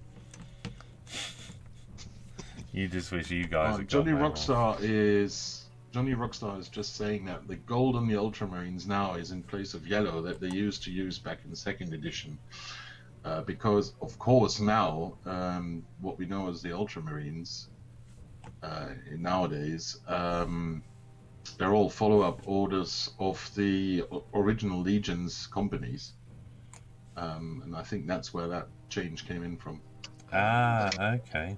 You just wish you guys had Johnny got Rockstar is just saying that the gold on the Ultramarines now is in place of yellow that they used to use back in the 2nd edition. Because, of course, now what we know as the Ultramarines nowadays, they're all follow-up orders of the original Legion's companies. And I think that's where that change came in from. Okay.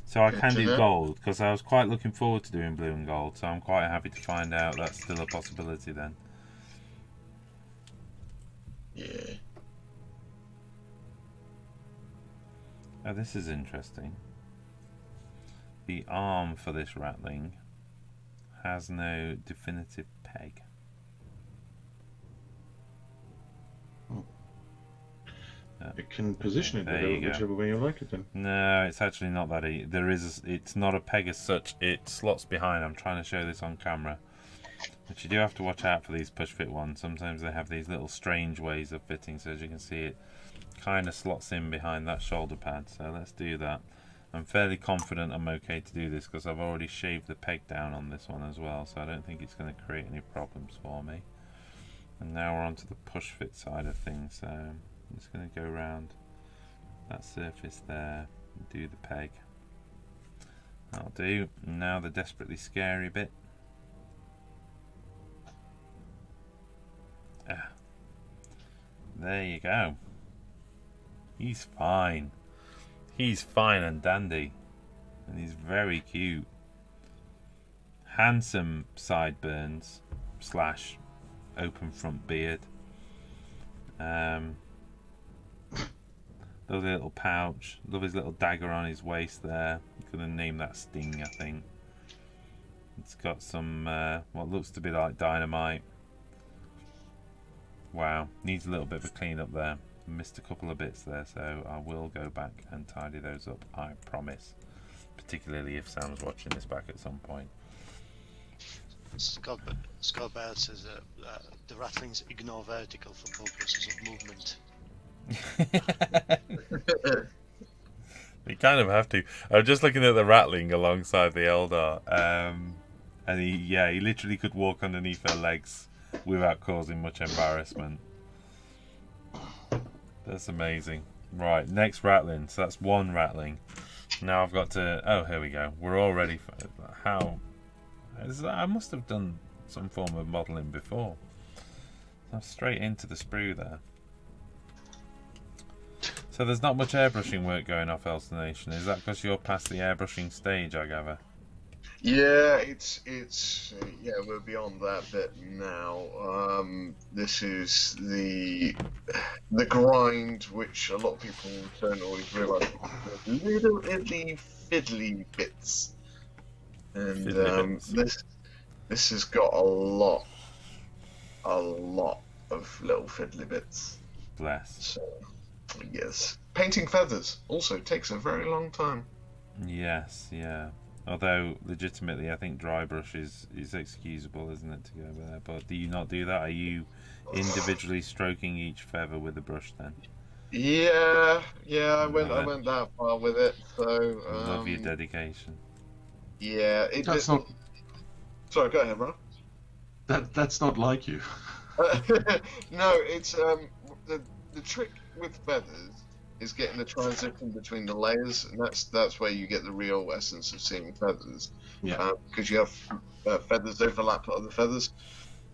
So I can do gold, because I was quite looking forward to doing blue and gold, so I'm quite happy to find out that's still a possibility then. Yeah. Oh, this is interesting. The arm for this Ratling has no definitive peg. You can position it whichever way you like it then. No, it's actually not that easy. It's not a peg as such. It slots behind. I'm trying to show this on camera. But you do have to watch out for these push fit ones. Sometimes they have these little strange ways of fitting. So as you can see, it kind of slots in behind that shoulder pad. So let's do that. I'm fairly confident I'm okay to do this because I've already shaved the peg down on this one as well. So I don't think it's going to create any problems for me. And now we're on to the push fit side of things. So I'm just going to go around that surface there and do the peg. That'll do. Now the desperately scary bit. There you go. He's fine. He's fine and dandy. And he's very cute. Handsome sideburns / open front beard. Lovely little pouch. Love his little dagger on his waist there. I'm gonna name that Sting, I think. It's got some what looks to be like dynamite. Wow, needs a little bit of a clean up there. Missed a couple of bits there, so I will go back and tidy those up, I promise. Particularly if Sam's watching this back at some point. Scott Bell says the Ratlings ignore vertical for purposes of movement. They kind of have to. I was just looking at the Ratling alongside the Eldar, and he literally could walk underneath her legs without causing much embarrassment. That's amazing. Right, next Ratling. So that's one Ratling. Now I've got to. Oh, here we go. We're all ready for how. I must have done some form of modelling before. I'm straight into the sprue there. So there's not much airbrushing work going off Elster Nation. Is that because you're past the airbrushing stage, I gather? Yeah, yeah, we're beyond that bit now. This is the grind, which a lot of people don't always realise. Little fiddly bits, and this has got a lot of little fiddly bits. Bless. So, yes, painting feathers also takes a very long time. Yes, yeah. Although, legitimately, I think dry brush is excusable, isn't it, to go over there? But do you not do that? Are you individually stroking each feather with the brush then? Yeah, I went that far with it. So Love your dedication. yeah, That's not. Sorry, go ahead, bro. That's not like you. No, it's the trick with feathers is getting the transition between the layers, and that's where you get the real essence of seeing feathers. Yeah. Because you have feathers overlap to other feathers,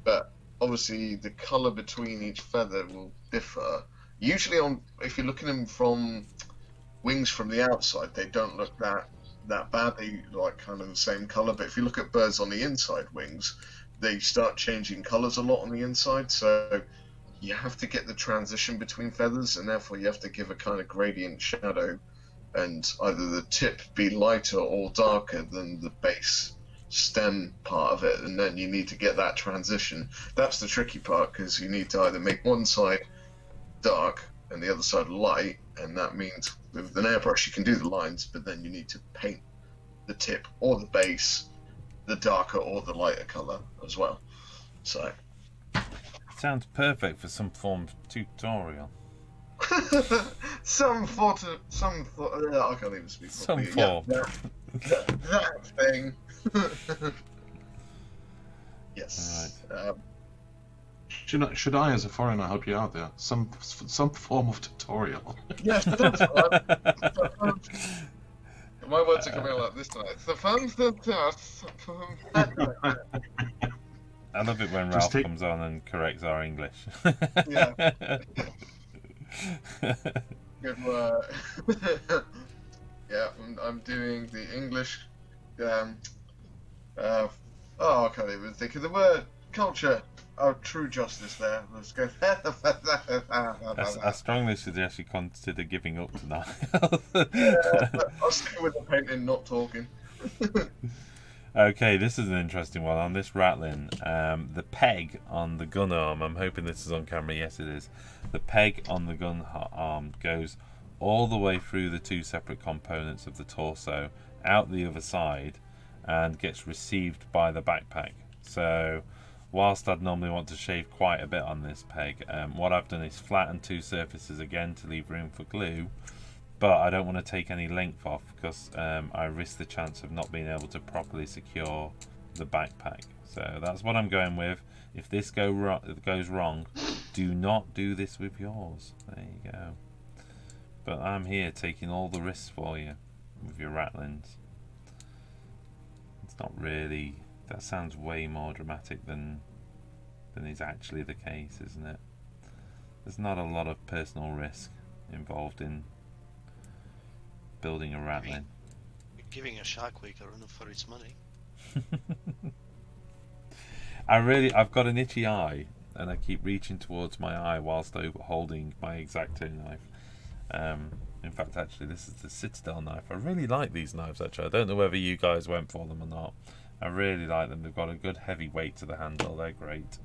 but obviously the color between each feather will differ. Usually, if you're looking at them from wings from the outside, they don't look that bad. They like kind of the same color. But if you look at birds on the inside wings, they start changing colors a lot on the inside. So you have to get the transition between feathers, and therefore you have to give a kind of gradient shadow, and either the tip be lighter or darker than the base stem part of it, and then you need to get that transition. That's the tricky part, because you need to either make one side dark and the other side light, and that means with an airbrush you can do the lines, but then you need to paint the tip or the base the darker or the lighter color as well. So sounds perfect for some form of tutorial. I can't even speak. Some form. Yeah, that thing. Yes. Right. Should I, as a foreigner, help you out there? Some form of tutorial. Yes, that's what my words are coming out like this tonight. It's the fun stuff. I love it when Ralph comes on and corrects our English. Yeah. Good work. Yeah, I'm doing the English. I can't even think of the word. Culture. Oh, true justice there. Let's go. I strongly suggest you consider giving up tonight. I'll stick with the painting, not talking. Okay, this is an interesting one. On this Ratling, the peg on the gun arm, I'm hoping this is on camera, yes it is. The peg on the gun arm goes all the way through the two separate components of the torso, out the other side, and gets received by the backpack. So whilst I'd normally want to shave quite a bit on this peg, what I've done is flatten two surfaces again to leave room for glue, but I don't want to take any length off because I risk the chance of not being able to properly secure the backpack. So that's what I'm going with. If this goes wrong, do not do this with yours. There you go. But I'm here taking all the risks for you with your Ratlings. It's not really... That sounds way more dramatic than is actually the case, isn't it? There's not a lot of personal risk involved in building a Ratling. Giving a Shark Week a run for its money. I've got an itchy eye, and I keep reaching towards my eye whilst holding my X-Acto knife. In fact, actually, this is the Citadel knife. I really like these knives, actually. I don't know whether you guys went for them or not. I really like them. They've got a good heavy weight to the handle. They're great.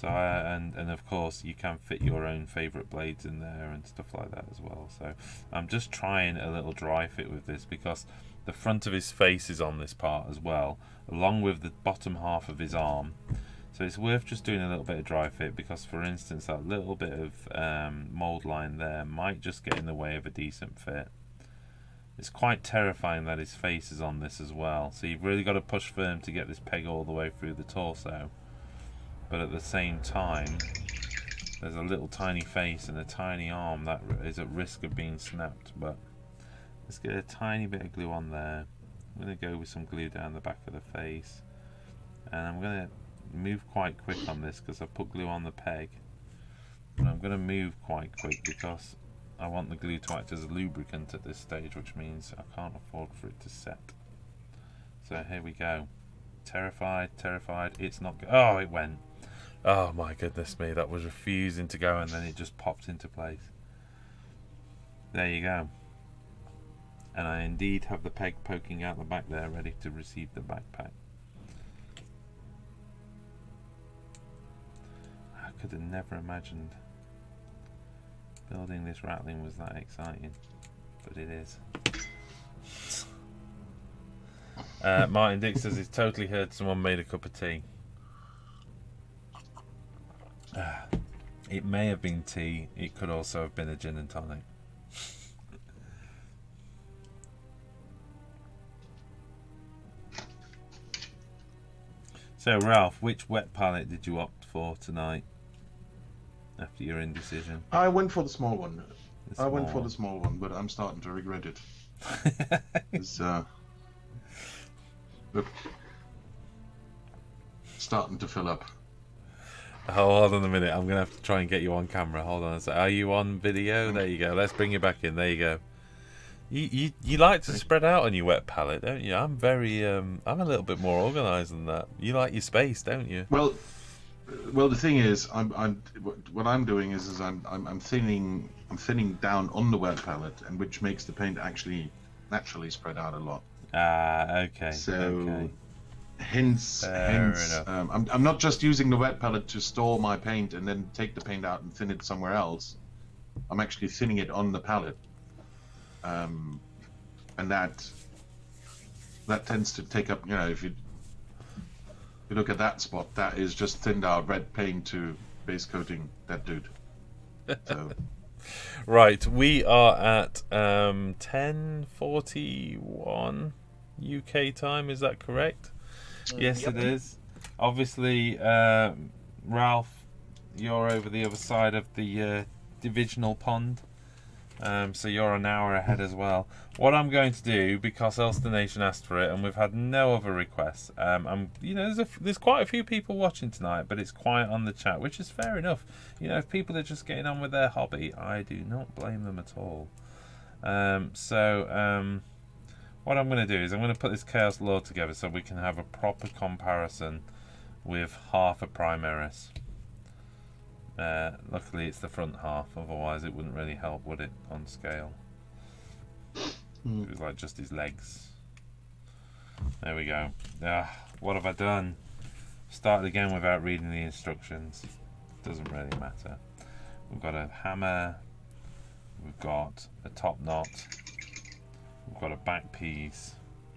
And of course you can fit your own favourite blades in there and stuff like that as well. So I'm just trying a little dry fit with this because the front of his face is on this part as well, along with the bottom half of his arm. So it's worth just doing a little bit of dry fit because, for instance, that little bit of mould line there might just get in the way of a decent fit. It's quite terrifying that his face is on this as well, so you've really got to push firm to get this peg all the way through the torso. But at the same time, there's a little tiny face and a tiny arm that is at risk of being snapped. But let's get a tiny bit of glue on there. I'm going to go with some glue down the back of the face, and I'm going to move quite quick on this because I've put glue on the peg. But I'm going to move quite quick because I want the glue to act as a lubricant at this stage, which means I can't afford for it to set. So here we go. Terrified, it's not go— oh, it went. Oh my goodness me, that was refusing to go and then it just popped into place. There you go. And I indeed have the peg poking out the back there, ready to receive the backpack. I could have never imagined building this Ratling was that exciting, but it is. Martin Dick says he's totally heard someone made a cup of tea. It may have been tea. It could also have been a gin and tonic. So, Ralph, which wet palette did you opt for tonight after your indecision? I went for the small one. I went for the small one, but I'm starting to regret it. It's look, starting to fill up. Oh, hold on a minute. I'm going to have to try and get you on camera. Hold on a sec. Are you on video? There you go. Let's bring you back in. There you go. You like to spread out on your wet palette, don't you? I'm very I'm a little bit more organised than that. You like your space, don't you? Well, the thing is, what I'm doing is I'm thinning down on the wet palette, and which makes the paint actually naturally spread out a lot. Okay. So, okay. hence, I'm not just using the wet palette to store my paint and then take the paint out and thin it somewhere else. I'm actually thinning it on the palette. And that tends to take up, if you look at that spot, that is just thinned out red paint to base coating that dude. So. Right, we are at 10:41 UK time, is that correct? Yes, yep. It is. Obviously, Ralph, you're over the other side of the divisional pond. So you're an hour ahead as well. What I'm going to do, because Ulster Nation asked for it, and we've had no other requests. There's quite a few people watching tonight, but it's quiet on the chat, which is fair enough. If people are just getting on with their hobby, I do not blame them at all. What I'm going to do is I'm going to put this Chaos Lord together so we can have a proper comparison with half a Primaris. Luckily it's the front half, otherwise it wouldn't really help, would it, on scale? It was like just his legs. There we go. What have I done? Started again without reading the instructions. Doesn't really matter. We've got a hammer, we've got a top knot, we've got a back piece,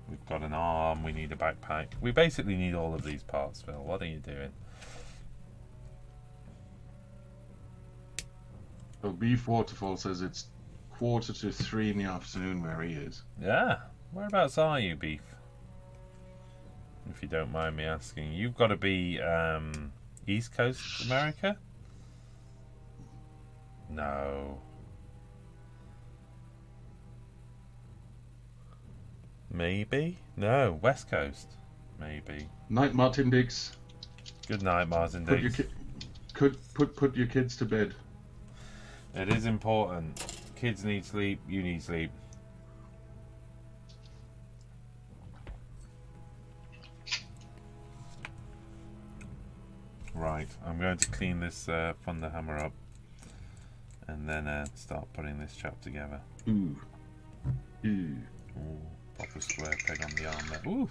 we've got an arm, we need a backpack. We basically need all of these parts, Phil. What are you doing? So Beef Waterfall says it's 2:45 in the afternoon where he is. Yeah. Whereabouts are you, Beef? If you don't mind me asking. You've got to be East Coast America? No. Maybe? No. West Coast. Maybe. Night, Martin Diggs. Good night, Martin Diggs. Put your kids to bed. It is important. Kids need sleep, you need sleep. Right, I'm going to clean this Thunder Hammer up and then start putting this chap together. Ooh. Ooh, pop a square peg on the arm there. Ooh.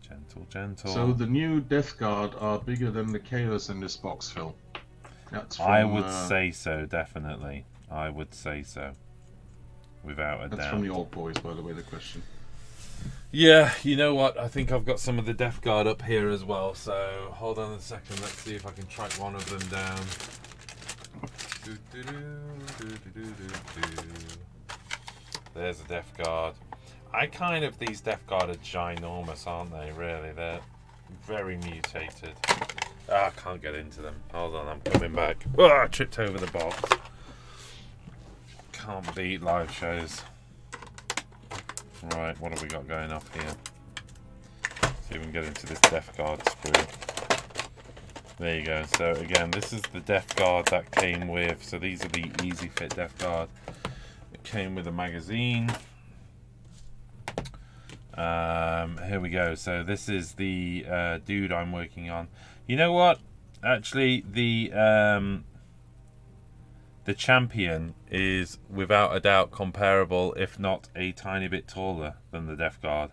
Gentle, gentle. So the new Death Guard are bigger than the Chaos in this box, Phil. That's from, I would say so, definitely. I would say so. Without a doubt. That's from the Old Boys, by the way, the question. Yeah, you know what? I think I've got some of the Death Guard up here as well, so hold on a second. Let's see if I can track one of them down. There's a Death Guard. These Death Guard are ginormous, aren't they, really? They're very mutated. I can't get into them. Hold on, I'm coming back. I tripped over the box. Can't beat live shows. Right, what have we got going off here? See if we can get into this Death Guard sprue. There you go. So again, this is the Death Guard that came with. So these are the Easy Fit Death Guard. It came with a magazine. Here we go. So this is the dude I'm working on. You know what? Actually, the champion is without a doubt comparable, if not a tiny bit taller than the Death Guard.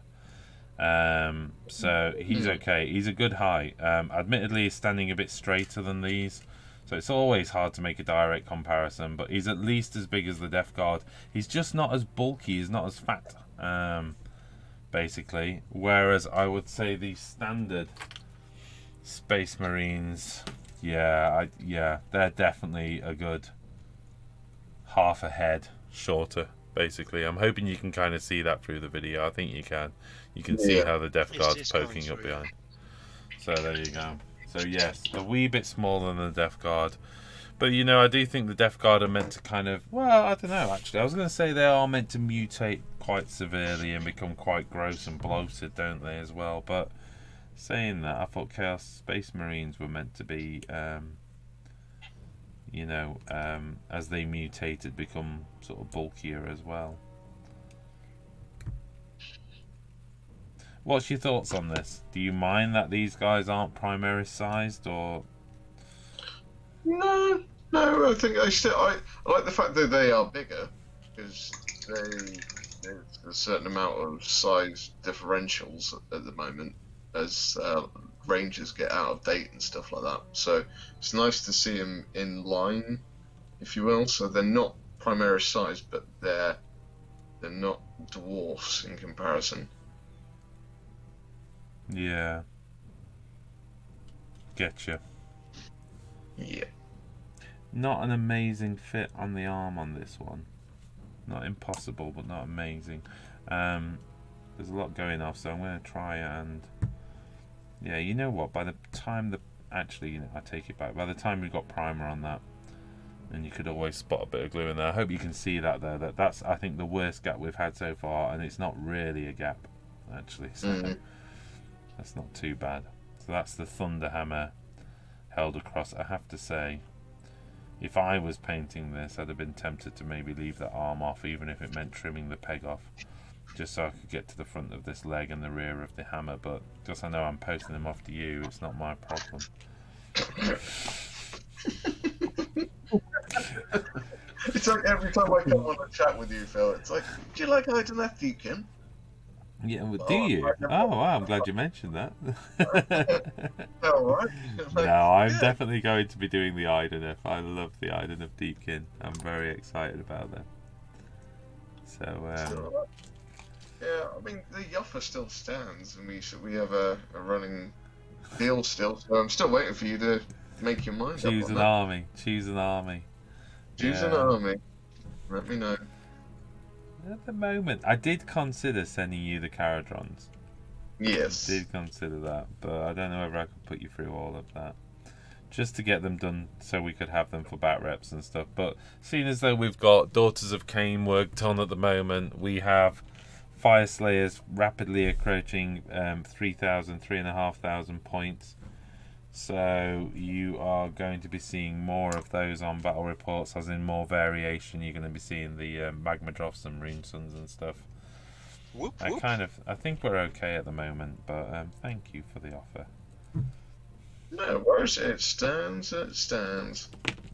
So he's okay. He's a good height. Admittedly, he's standing a bit straighter than these, so it's always hard to make a direct comparison. But he's at least as big as the Death Guard. He's just not as bulky. He's not as fat. basically. Whereas I would say the standard Space Marines, yeah, they're definitely a good half a head shorter. Basically, I'm hoping you can kind of see that through the video. I think you can. You can see how the Death Guard's poking up behind. So there you go. So yes, a wee bit smaller than the Death Guard. But, you know, I do think the Death Guard are meant to kind of... Well, I don't know, actually. I was going to say they are meant to mutate quite severely and become quite gross and bloated, don't they, as well? But saying that, I thought Chaos Space Marines were meant to be, you know, as they mutated, become sort of bulkier as well. What's your thoughts on this? Do you mind that these guys aren't Primaris sized, or... No, I think I like the fact that they are bigger, because there's a certain amount of size differentials at the moment as ranges get out of date and stuff like that. So it's nice to see them in line, if you will. So they're not Primaris size, but they're not dwarfs in comparison. Yeah. Getcha. Yeah. Not an amazing fit on the arm on this one. Not impossible, but not amazing. There's a lot going off, so I'm going to try and... Yeah, you know what? By the time the... Actually, you know, I take it back. By the time we've got primer on that, and you could always spot a bit of glue in there. I hope you can see that there. That's, I think, the worst gap we've had so far, and it's not really a gap, actually. So that's not too bad. So that's the Thunder Hammer held across. I have to say, if I was painting this, I'd have been tempted to maybe leave the arm off, even if it meant trimming the peg off, just so I could get to the front of this leg and the rear of the hammer. But because I know I'm posting them off to you, it's not my problem. It's like every time I come on a chat with you, Phil, it's like, do you like hiding that Deacon? Yeah, well, do you? Oh, wow, I'm glad you mentioned that. Alright. No, I'm definitely going to be doing the Idenif. I love the Idenif Deepkin. I'm very excited about that. So, yeah, I mean, the offer still stands, and we have a running deal still, so I'm still waiting for you to make your mind up on choose an army. Choose an army. Choose an army. Let me know. At the moment, I did consider sending you the Caradrons. Yes. I did consider that, but I don't know whether I could put you through all of that. Just to get them done so we could have them for bat reps and stuff. But seeing as though we've got Daughters of Cain worked on at the moment, we have Fire Slayers rapidly approaching 3,000, 3,500 points. So you are going to be seeing more of those on battle reports, as in more variation. You're going to be seeing the Magmadroths and Rune Suns and stuff. Whoop, whoop. I think we're okay at the moment, but thank you for the offer. No worries, it stands, it stands.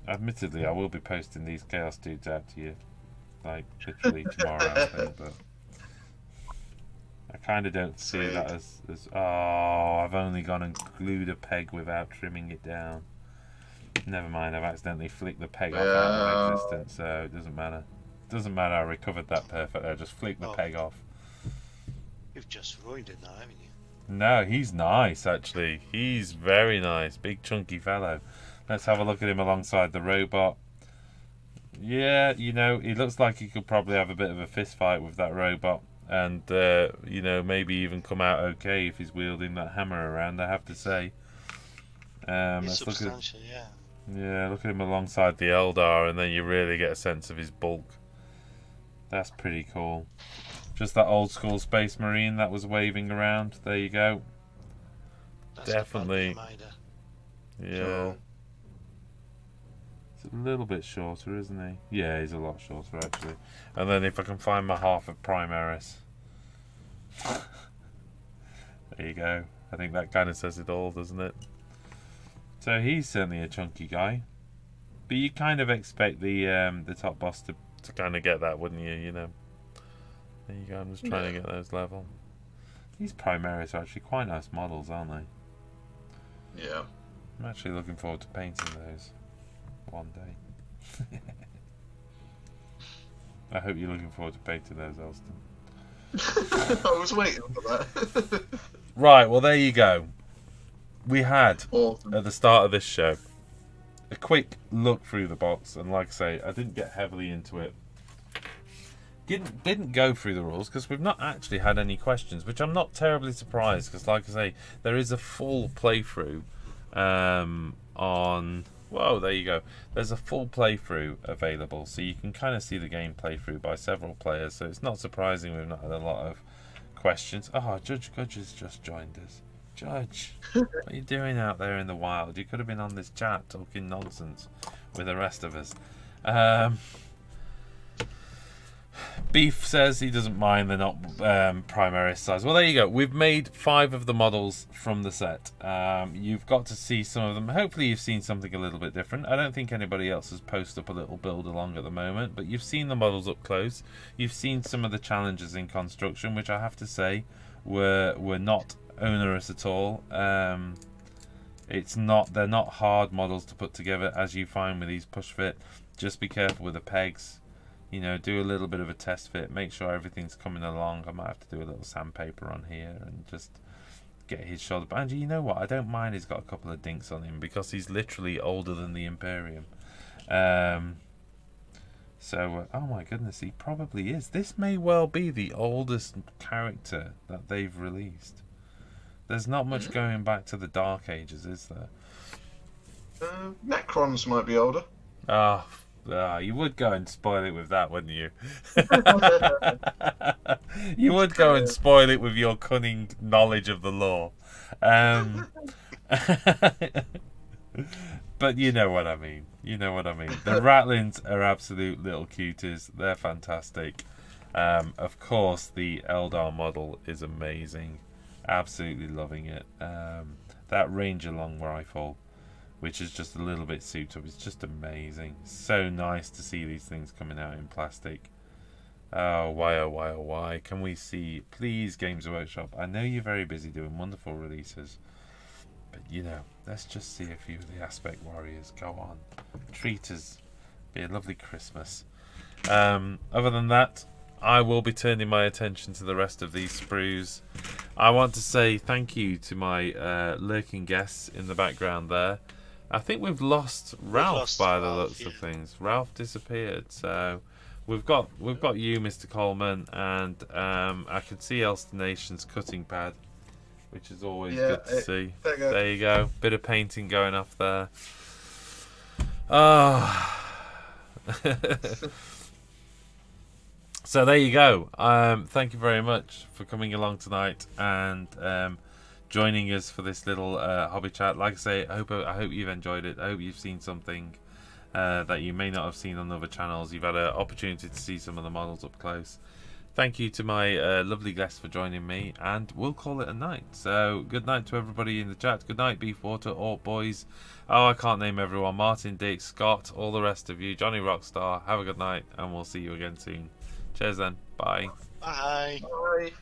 Admittedly, I will be posting these Chaos Dudes out to you, like, literally tomorrow, I think, but I kind of don't see that as... Oh, I've only gone and glued a peg without trimming it down. Never mind, I've accidentally flicked the peg off out of existence, so it doesn't matter. It doesn't matter, I recovered that perfectly, I just flicked the peg off. You've just ruined it now, haven't you? No, he's nice, actually. He's very nice. Big, chunky fellow. Let's have a look at him alongside the robot. Yeah, you know, he looks like he could probably have a bit of a fist fight with that robot. And, you know, maybe even come out okay if he's wielding that hammer around, I have to say. It's substantial, yeah. Yeah, look at him alongside the Aeldari, and then you really get a sense of his bulk. That's pretty cool. Just that old school Space Marine that was waving around. There you go. That's definitely. Yeah. Sure. It's a little bit shorter, isn't he? Yeah, he's a lot shorter actually. And then if I can find my half of Primaris. There you go. I think that kind of says it all, doesn't it? So he's certainly a chunky guy. But you kind of expect the top boss to kind of get that, wouldn't you? You know. There you go. I'm just trying to get those level. These Primaris are actually quite nice models, aren't they? Yeah. I'm actually looking forward to painting those one day. I hope you're looking forward to painting those, Elston. I was waiting for that. Right, well, there you go. We had, Awesome. at the start of this show, a quick look through the box, and like I say, I didn't get heavily into it. Didn't go through the rules because we've not actually had any questions, which I'm not terribly surprised because, like I say, there is a full playthrough on. Whoa, there you go. There's a full playthrough available, so you can kind of see the game playthrough by several players. So it's not surprising we've not had a lot of questions. Oh, Judge Gudge has just joined us. Judge, what are you doing out there in the wild? You could have been on this chat talking nonsense with the rest of us. Beef says he doesn't mind they're not Primaris size. Well, there you go. We've made 5 of the models from the set. You've got to see some of them. Hopefully you've seen something a little bit different. I don't think anybody else has posted up a little build along at the moment, but you've seen the models up close. You've seen some of the challenges in construction, which I have to say were not onerous at all. They're not hard models to put together, as you find with these push fit. Just be careful with the pegs. You know, do a little bit of a test fit, make sure everything's coming along. I might have to do a little sandpaper on here and just get his shoulder. But Angie, you know what? I don't mind he's got a couple of dinks on him because he's literally older than the Imperium. Oh my goodness, he probably is. This may well be the oldest character that they've released. There's not much going back to the Dark Ages, is there? Necrons might be older. You would go and spoil it with that, wouldn't you? You would go and spoil it with your cunning knowledge of the lore. But you know what I mean. You know what I mean. The Ratlings are absolute little cuties. They're fantastic. Of course, the Aeldari model is amazing. Absolutely loving it. That Ranger long rifle, which is just a little bit souped up. It's just amazing. So nice to see these things coming out in plastic. Oh, why, oh, why, oh, why. Can we see, please, Games Workshop? I know you're very busy doing wonderful releases. But, you know, let's just see a few of the Aspect Warriors. Go on. Treat us. Be a lovely Christmas. Other than that, I will be turning my attention to the rest of these sprues. I want to say thank you to my lurking guests in the background there. I think we've lost Ralph by the looks of things. Ralph disappeared, so we've got you, Mr. Coleman, and I can see Elstonation's cutting pad, which is always good to see. There you go, bit of painting going off there. So there you go. Thank you very much for coming along tonight and joining us for this little hobby chat. Like I say, I hope you've enjoyed it. I hope you've seen something that you may not have seen on other channels. You've had an opportunity to see some of the models up close. Thank you to my lovely guests for joining me, and we'll call it a night. So good night to everybody in the chat. Good night, Beefwater, Orc Boys. Oh, I can't name everyone. Martin, Dick, Scott, all the rest of you. Johnny Rockstar. Have a good night, and we'll see you again soon. Cheers then. Bye. Bye. Bye.